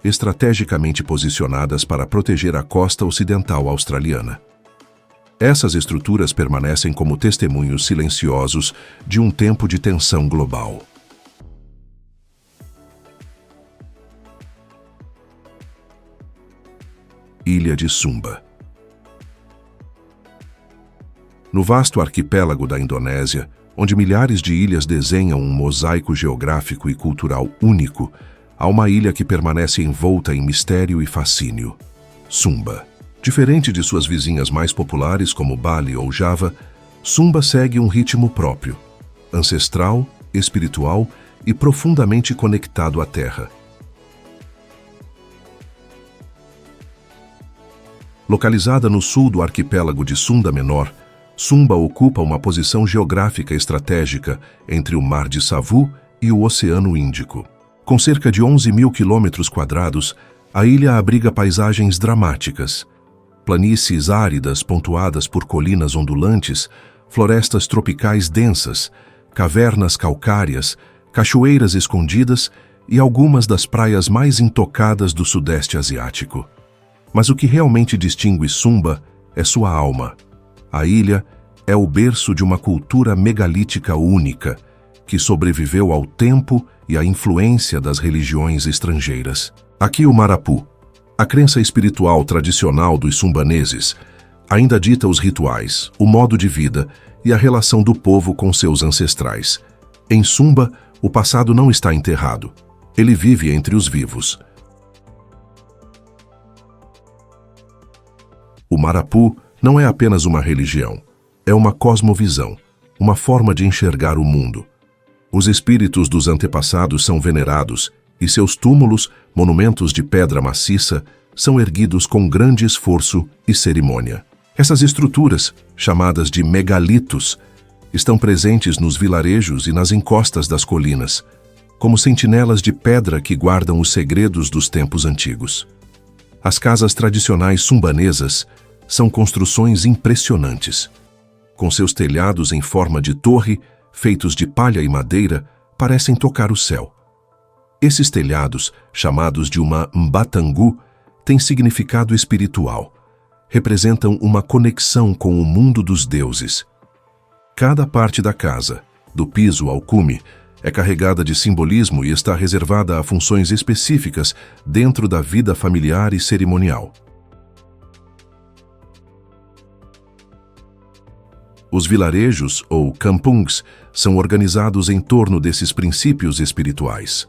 estrategicamente posicionadas para proteger a costa ocidental australiana. Essas estruturas permanecem como testemunhos silenciosos de um tempo de tensão global. Ilha de Sumba. No vasto arquipélago da Indonésia, onde milhares de ilhas desenham um mosaico geográfico e cultural único, há uma ilha que permanece envolta em mistério e fascínio: Sumba. Diferente de suas vizinhas mais populares como Bali ou Java, Sumba segue um ritmo próprio, ancestral, espiritual e profundamente conectado à terra. Localizada no sul do arquipélago de Sunda Menor, Sumba ocupa uma posição geográfica estratégica entre o Mar de Savu e o Oceano Índico. Com cerca de 11.000 km², a ilha abriga paisagens dramáticas. Planícies áridas pontuadas por colinas ondulantes, florestas tropicais densas, cavernas calcárias, cachoeiras escondidas e algumas das praias mais intocadas do Sudeste Asiático. Mas o que realmente distingue Sumba é sua alma. A ilha é o berço de uma cultura megalítica única, que sobreviveu ao tempo e à influência das religiões estrangeiras. Aqui o Marapu, a crença espiritual tradicional dos sumbaneses, ainda dita os rituais, o modo de vida e a relação do povo com seus ancestrais. Em Sumba, o passado não está enterrado. Ele vive entre os vivos. O Marapu não é apenas uma religião, é uma cosmovisão, uma forma de enxergar o mundo. Os espíritos dos antepassados são venerados e seus túmulos, monumentos de pedra maciça, são erguidos com grande esforço e cerimônia. Essas estruturas, chamadas de megalitos, estão presentes nos vilarejos e nas encostas das colinas, como sentinelas de pedra que guardam os segredos dos tempos antigos. As casas tradicionais sumbanesas são construções impressionantes. Com seus telhados em forma de torre, feitos de palha e madeira, parecem tocar o céu. Esses telhados, chamados de uma mbatangu, têm significado espiritual. Representam uma conexão com o mundo dos deuses. Cada parte da casa, do piso ao cume, é carregada de simbolismo e está reservada a funções específicas dentro da vida familiar e cerimonial. Os vilarejos, ou kampungs, são organizados em torno desses princípios espirituais.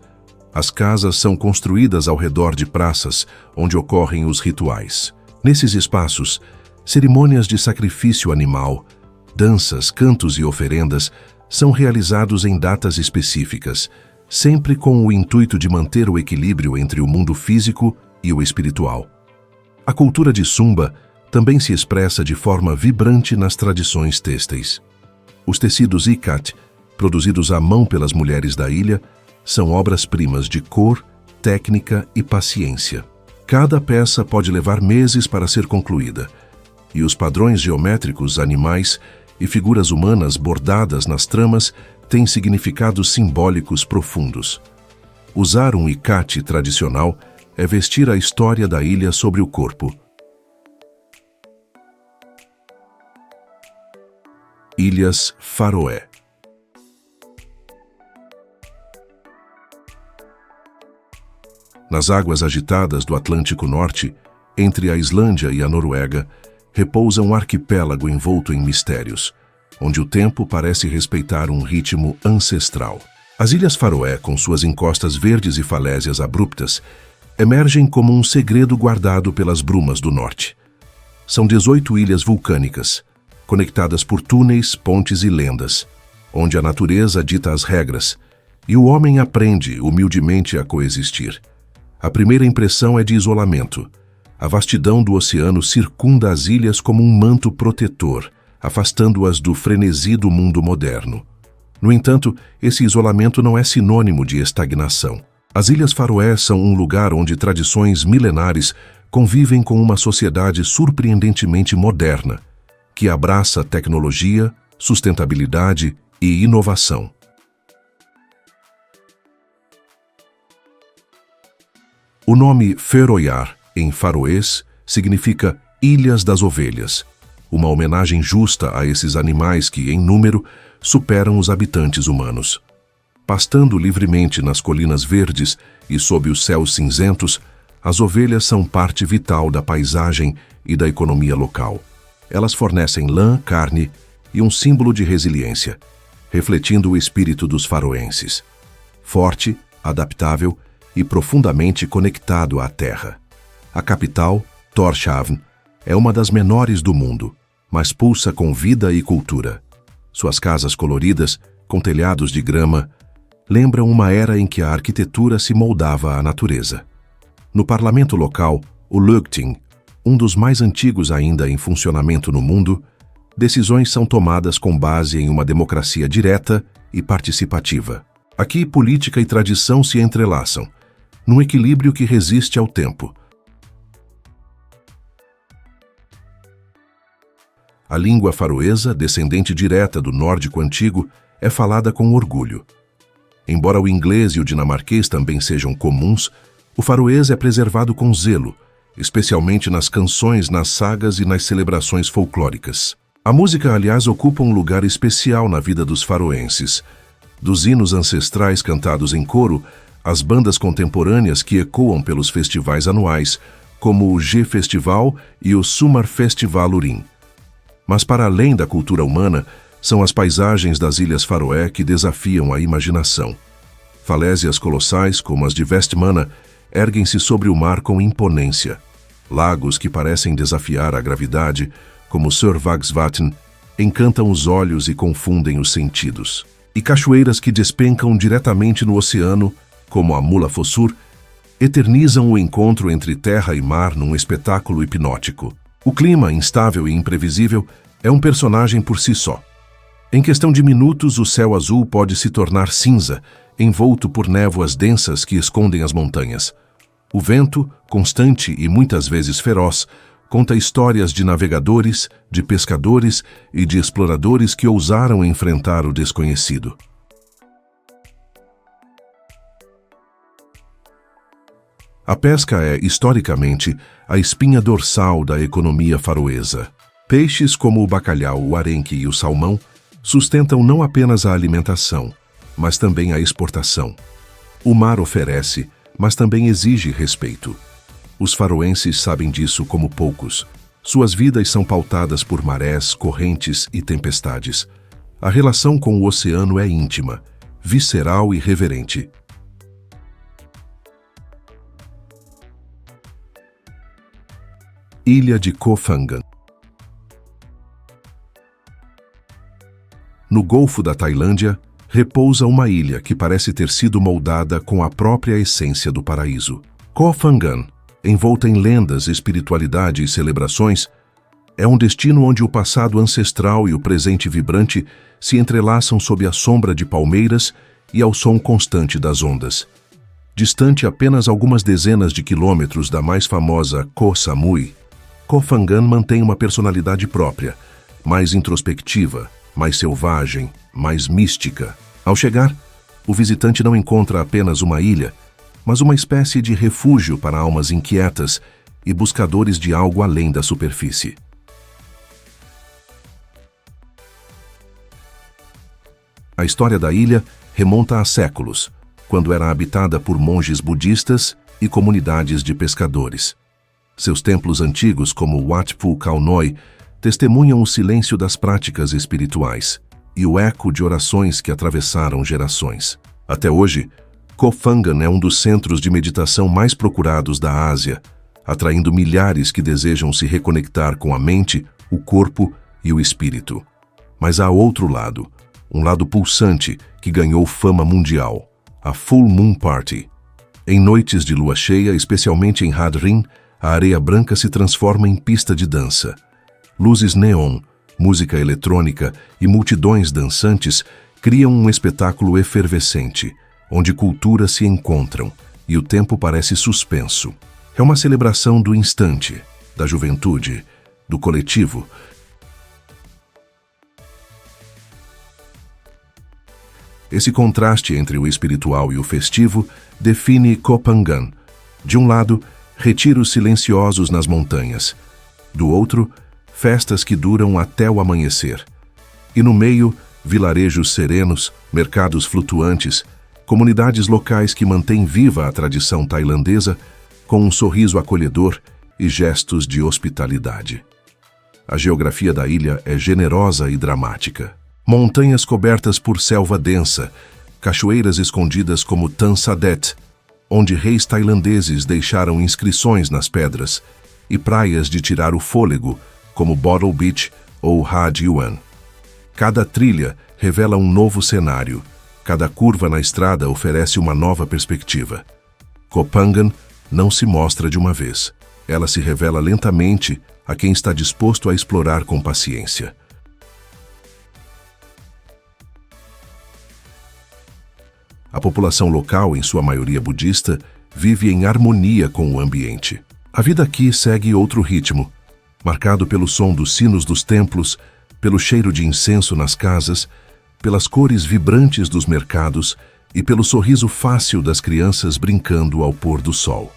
As casas são construídas ao redor de praças, onde ocorrem os rituais. Nesses espaços, cerimônias de sacrifício animal, danças, cantos e oferendas são realizados em datas específicas, sempre com o intuito de manter o equilíbrio entre o mundo físico e o espiritual. A cultura de Sumba também se expressa de forma vibrante nas tradições têxteis. Os tecidos ikat, produzidos à mão pelas mulheres da ilha, são obras-primas de cor, técnica e paciência. Cada peça pode levar meses para ser concluída, e os padrões geométricos, animais e figuras humanas bordadas nas tramas têm significados simbólicos profundos. Usar um icate tradicional é vestir a história da ilha sobre o corpo. Ilhas Faroé. Nas águas agitadas do Atlântico Norte, entre a Islândia e a Noruega, repousa um arquipélago envolto em mistérios, onde o tempo parece respeitar um ritmo ancestral. As Ilhas Faroé, com suas encostas verdes e falésias abruptas, emergem como um segredo guardado pelas brumas do norte. São 18 ilhas vulcânicas, conectadas por túneis, pontes e lendas, onde a natureza dita as regras e o homem aprende humildemente a coexistir. A primeira impressão é de isolamento. A vastidão do oceano circunda as ilhas como um manto protetor, afastando-as do frenesi do mundo moderno. No entanto, esse isolamento não é sinônimo de estagnação. As Ilhas Faroé são um lugar onde tradições milenares convivem com uma sociedade surpreendentemente moderna, que abraça tecnologia, sustentabilidade e inovação. O nome Føroyar, em faroês, significa Ilhas das Ovelhas, uma homenagem justa a esses animais que, em número, superam os habitantes humanos. Pastando livremente nas colinas verdes e sob os céus cinzentos, as ovelhas são parte vital da paisagem e da economia local. Elas fornecem lã, carne e um símbolo de resiliência, refletindo o espírito dos faroenses. Forte, adaptável e profundamente conectado à terra. A capital, Tórshavn, é uma das menores do mundo, mas pulsa com vida e cultura. Suas casas coloridas, com telhados de grama, lembram uma era em que a arquitetura se moldava à natureza. No parlamento local, o Løgting, um dos mais antigos ainda em funcionamento no mundo, decisões são tomadas com base em uma democracia direta e participativa. Aqui, política e tradição se entrelaçam, num equilíbrio que resiste ao tempo. A língua faroesa, descendente direta do nórdico antigo, é falada com orgulho. Embora o inglês e o dinamarquês também sejam comuns, o faroês é preservado com zelo, especialmente nas canções, nas sagas e nas celebrações folclóricas. A música, aliás, ocupa um lugar especial na vida dos faroenses. Dos hinos ancestrais cantados em coro, às bandas contemporâneas que ecoam pelos festivais anuais, como o G-Festival e o Sumarfestivalurin. Mas para além da cultura humana, são as paisagens das Ilhas Faroé que desafiam a imaginação. Falésias colossais, como as de Vestmanna, erguem-se sobre o mar com imponência. Lagos que parecem desafiar a gravidade, como Sørvágsvatn, encantam os olhos e confundem os sentidos. E cachoeiras que despencam diretamente no oceano, como a Múlafossur, eternizam o encontro entre terra e mar num espetáculo hipnótico. O clima, instável e imprevisível, é um personagem por si só. Em questão de minutos, o céu azul pode se tornar cinza, envolto por névoas densas que escondem as montanhas. O vento, constante e muitas vezes feroz, conta histórias de navegadores, de pescadores e de exploradores que ousaram enfrentar o desconhecido. A pesca é, historicamente, a espinha dorsal da economia faroesa. Peixes como o bacalhau, o arenque e o salmão sustentam não apenas a alimentação, mas também a exportação. O mar oferece, mas também exige respeito. Os faroenses sabem disso como poucos. Suas vidas são pautadas por marés, correntes e tempestades. A relação com o oceano é íntima, visceral e reverente. Ilha de Koh Phangan. No Golfo da Tailândia, repousa uma ilha que parece ter sido moldada com a própria essência do paraíso. Koh Phangan, envolta em lendas, espiritualidade e celebrações, é um destino onde o passado ancestral e o presente vibrante se entrelaçam sob a sombra de palmeiras e ao som constante das ondas. Distante apenas algumas dezenas de quilômetros da mais famosa Koh Samui, Koh Phangan mantém uma personalidade própria, mais introspectiva, mais selvagem, mais mística. Ao chegar, o visitante não encontra apenas uma ilha, mas uma espécie de refúgio para almas inquietas e buscadores de algo além da superfície. A história da ilha remonta a séculos, quando era habitada por monges budistas e comunidades de pescadores. Seus templos antigos, como Wat Phu Khao Noi, testemunham o silêncio das práticas espirituais e o eco de orações que atravessaram gerações. Até hoje, Koh Phangan é um dos centros de meditação mais procurados da Ásia, atraindo milhares que desejam se reconectar com a mente, o corpo e o espírito. Mas há outro lado, um lado pulsante que ganhou fama mundial, a Full Moon Party. Em noites de lua cheia, especialmente em Hat Rin, a areia branca se transforma em pista de dança. Luzes neon, música eletrônica e multidões dançantes criam um espetáculo efervescente, onde culturas se encontram e o tempo parece suspenso. É uma celebração do instante, da juventude, do coletivo. Esse contraste entre o espiritual e o festivo define Koh Phangan. De um lado, retiros silenciosos nas montanhas. Do outro, festas que duram até o amanhecer. E no meio, vilarejos serenos, mercados flutuantes, comunidades locais que mantêm viva a tradição tailandesa com um sorriso acolhedor e gestos de hospitalidade. A geografia da ilha é generosa e dramática. Montanhas cobertas por selva densa, cachoeiras escondidas como Tan Sadet, onde reis tailandeses deixaram inscrições nas pedras, e praias de tirar o fôlego, como Bottle Beach ou Hat Yuen. Cada trilha revela um novo cenário, cada curva na estrada oferece uma nova perspectiva. Koh Phangan não se mostra de uma vez. Ela se revela lentamente a quem está disposto a explorar com paciência. A população local, em sua maioria budista, vive em harmonia com o ambiente. A vida aqui segue outro ritmo, marcado pelo som dos sinos dos templos, pelo cheiro de incenso nas casas, pelas cores vibrantes dos mercados e pelo sorriso fácil das crianças brincando ao pôr do sol.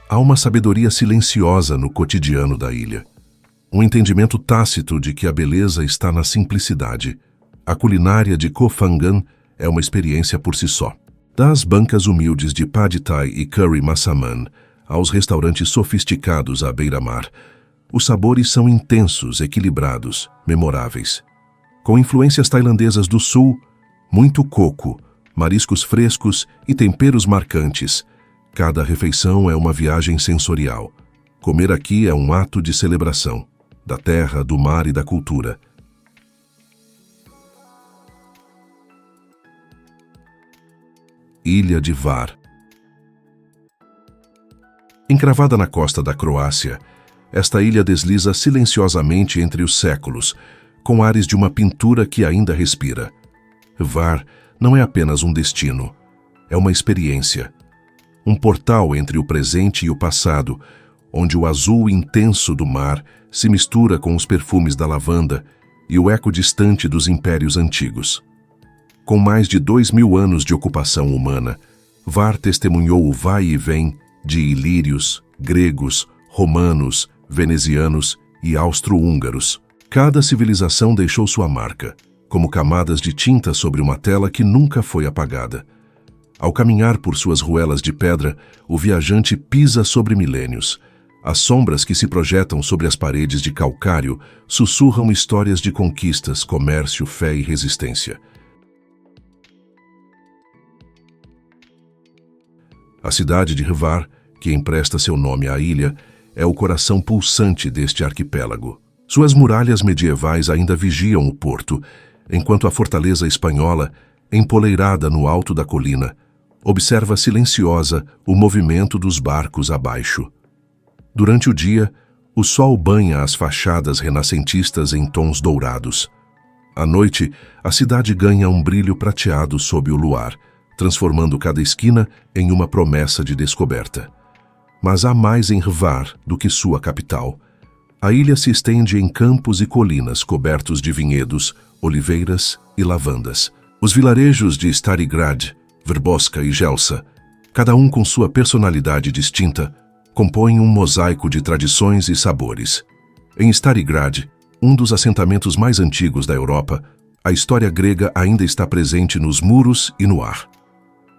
Há uma sabedoria silenciosa no cotidiano da ilha. Um entendimento tácito de que a beleza está na simplicidade. A culinária de Koh Phangan é uma experiência por si só. Das bancas humildes de Pad Thai e Curry Massaman aos restaurantes sofisticados à beira-mar, os sabores são intensos, equilibrados, memoráveis. Com influências tailandesas do sul, muito coco, mariscos frescos e temperos marcantes, cada refeição é uma viagem sensorial. Comer aqui é um ato de celebração, da terra, do mar e da cultura. Ilha de Hvar. Encravada na costa da Croácia, esta ilha desliza silenciosamente entre os séculos, com ares de uma pintura que ainda respira. Hvar não é apenas um destino, é uma experiência. Um portal entre o presente e o passado, onde o azul intenso do mar se mistura com os perfumes da lavanda e o eco distante dos impérios antigos. Com mais de 2000 anos de ocupação humana, Hvar testemunhou o vai e vem de ilírios, gregos, romanos, venezianos e austro-húngaros. Cada civilização deixou sua marca, como camadas de tinta sobre uma tela que nunca foi apagada. Ao caminhar por suas ruelas de pedra, o viajante pisa sobre milênios. As sombras que se projetam sobre as paredes de calcário sussurram histórias de conquistas, comércio, fé e resistência. A cidade de Hvar, que empresta seu nome à ilha, é o coração pulsante deste arquipélago. Suas muralhas medievais ainda vigiam o porto, enquanto a fortaleza espanhola, empoleirada no alto da colina, observa silenciosa o movimento dos barcos abaixo. Durante o dia, o sol banha as fachadas renascentistas em tons dourados. À noite, a cidade ganha um brilho prateado sob o luar, transformando cada esquina em uma promessa de descoberta. Mas há mais em Hvar do que sua capital. A ilha se estende em campos e colinas cobertos de vinhedos, oliveiras e lavandas. Os vilarejos de Stari Grad, Vrboska e Jelsa, cada um com sua personalidade distinta, compõem um mosaico de tradições e sabores. Em Stari Grad, um dos assentamentos mais antigos da Europa, a história grega ainda está presente nos muros e no ar.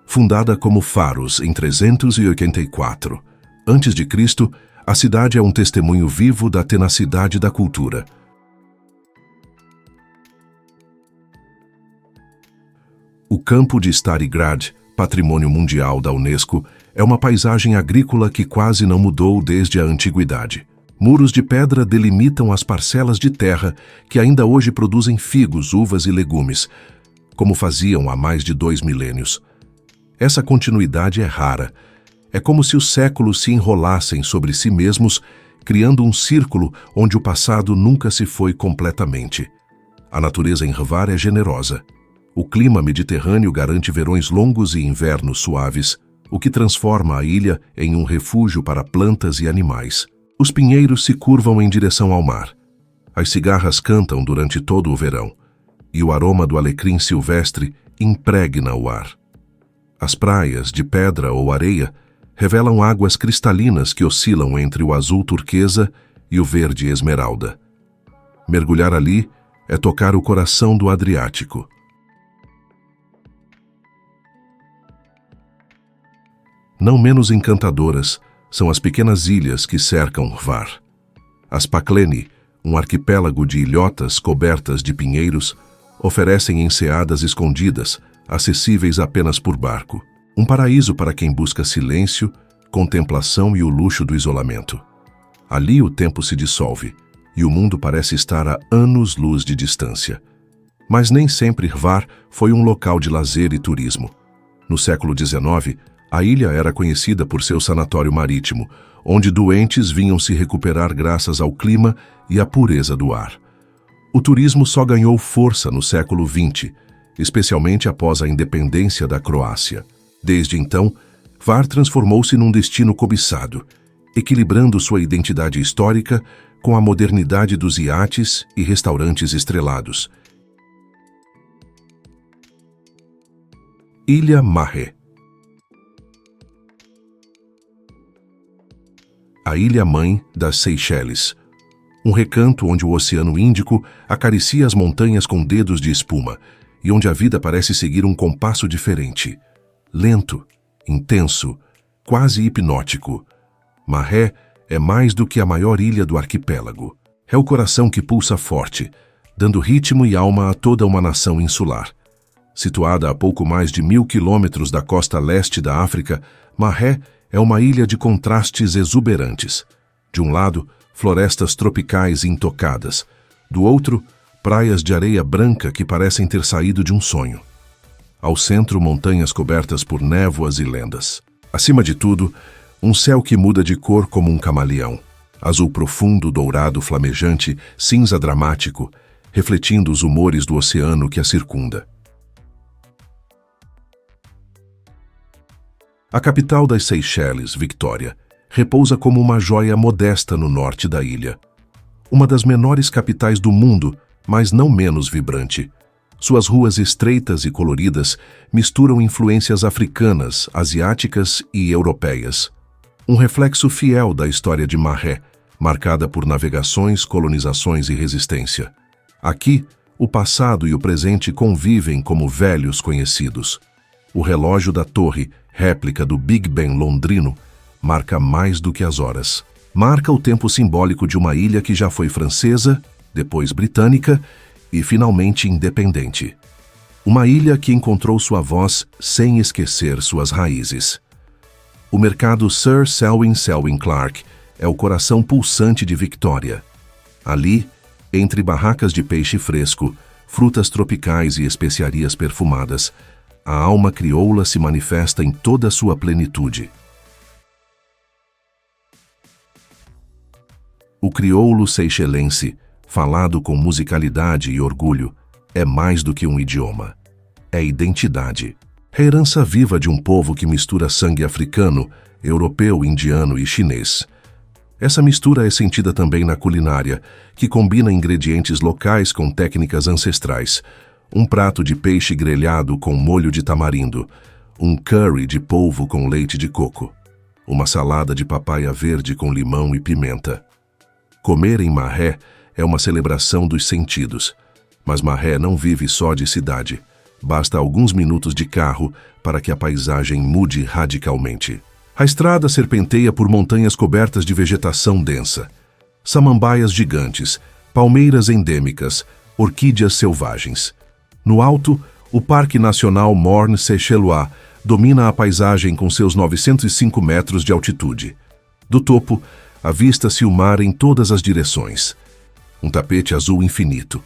Fundada como Faros em 384 a.C., a cidade é um testemunho vivo da tenacidade da cultura. O campo de Stari Grad, Patrimônio Mundial da Unesco, é uma paisagem agrícola que quase não mudou desde a antiguidade. Muros de pedra delimitam as parcelas de terra que ainda hoje produzem figos, uvas e legumes, como faziam há mais de 2 milênios. Essa continuidade é rara. É como se os séculos se enrolassem sobre si mesmos, criando um círculo onde o passado nunca se foi completamente. A natureza em Hvar é generosa. O clima mediterrâneo garante verões longos e invernos suaves, o que transforma a ilha em um refúgio para plantas e animais. Os pinheiros se curvam em direção ao mar. As cigarras cantam durante todo o verão, e o aroma do alecrim silvestre impregna o ar. As praias, de pedra ou areia, revelam águas cristalinas que oscilam entre o azul turquesa e o verde esmeralda. Mergulhar ali é tocar o coração do Adriático. Não menos encantadoras são as pequenas ilhas que cercam Hvar. As Pakleni, um arquipélago de ilhotas cobertas de pinheiros, oferecem enseadas escondidas, acessíveis apenas por barco. Um paraíso para quem busca silêncio, contemplação e o luxo do isolamento. Ali o tempo se dissolve e o mundo parece estar a anos-luz de distância. Mas nem sempre Hvar foi um local de lazer e turismo. No século XIX, a ilha era conhecida por seu sanatório marítimo, onde doentes vinham se recuperar graças ao clima e à pureza do ar. O turismo só ganhou força no século XX, especialmente após a independência da Croácia. Desde então, Hvar transformou-se num destino cobiçado, equilibrando sua identidade histórica com a modernidade dos iates e restaurantes estrelados. Ilha Mahé. A ilha-mãe das Seychelles, um recanto onde o Oceano Índico acaricia as montanhas com dedos de espuma e onde a vida parece seguir um compasso diferente, lento, intenso, quase hipnótico. Mahé é mais do que a maior ilha do arquipélago. É o coração que pulsa forte, dando ritmo e alma a toda uma nação insular. Situada a pouco mais de 1.000 quilômetros da costa leste da África, Mahé é uma ilha de contrastes exuberantes. De um lado, florestas tropicais intocadas. Do outro, praias de areia branca que parecem ter saído de um sonho. Ao centro, montanhas cobertas por névoas e lendas. Acima de tudo, um céu que muda de cor como um camaleão. Azul profundo, dourado flamejante, cinza dramático, refletindo os humores do oceano que a circunda. A capital das Seychelles, Victoria, repousa como uma joia modesta no norte da ilha. Uma das menores capitais do mundo, mas não menos vibrante. Suas ruas estreitas e coloridas misturam influências africanas, asiáticas e europeias. Um reflexo fiel da história de Mahé, marcada por navegações, colonizações e resistência. Aqui, o passado e o presente convivem como velhos conhecidos. O relógio da torre, réplica do Big Ben londrino, marca mais do que as horas. Marca o tempo simbólico de uma ilha que já foi francesa, depois britânica e finalmente independente. Uma ilha que encontrou sua voz sem esquecer suas raízes. O mercado Sir Selwyn Clarke é o coração pulsante de Victoria. Ali, entre barracas de peixe fresco, frutas tropicais e especiarias perfumadas, a alma crioula se manifesta em toda a sua plenitude. O crioulo seychelense, falado com musicalidade e orgulho, é mais do que um idioma. É identidade. É a herança viva de um povo que mistura sangue africano, europeu, indiano e chinês. Essa mistura é sentida também na culinária, que combina ingredientes locais com técnicas ancestrais, um prato de peixe grelhado com molho de tamarindo, um curry de polvo com leite de coco, uma salada de papaya verde com limão e pimenta. Comer em Marré é uma celebração dos sentidos, mas Marré não vive só de cidade. Basta alguns minutos de carro para que a paisagem mude radicalmente. A estrada serpenteia por montanhas cobertas de vegetação densa. Samambaias gigantes, palmeiras endêmicas, orquídeas selvagens. No alto, o Parque Nacional Morne-Seychellois domina a paisagem com seus 905 metros de altitude. Do topo, avista-se o mar em todas as direções. Um tapete azul infinito.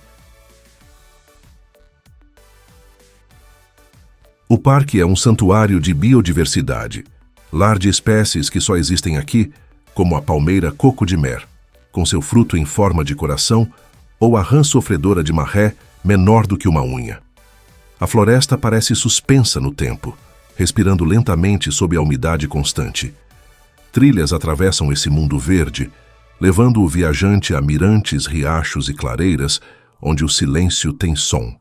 O parque é um santuário de biodiversidade. Lar de espécies que só existem aqui, como a palmeira coco de mer, com seu fruto em forma de coração, ou a rã sofredora de Marré, menor do que uma unha. A floresta parece suspensa no tempo, respirando lentamente sob a umidade constante. Trilhas atravessam esse mundo verde, levando o viajante a mirantes, riachos e clareiras, onde o silêncio tem som.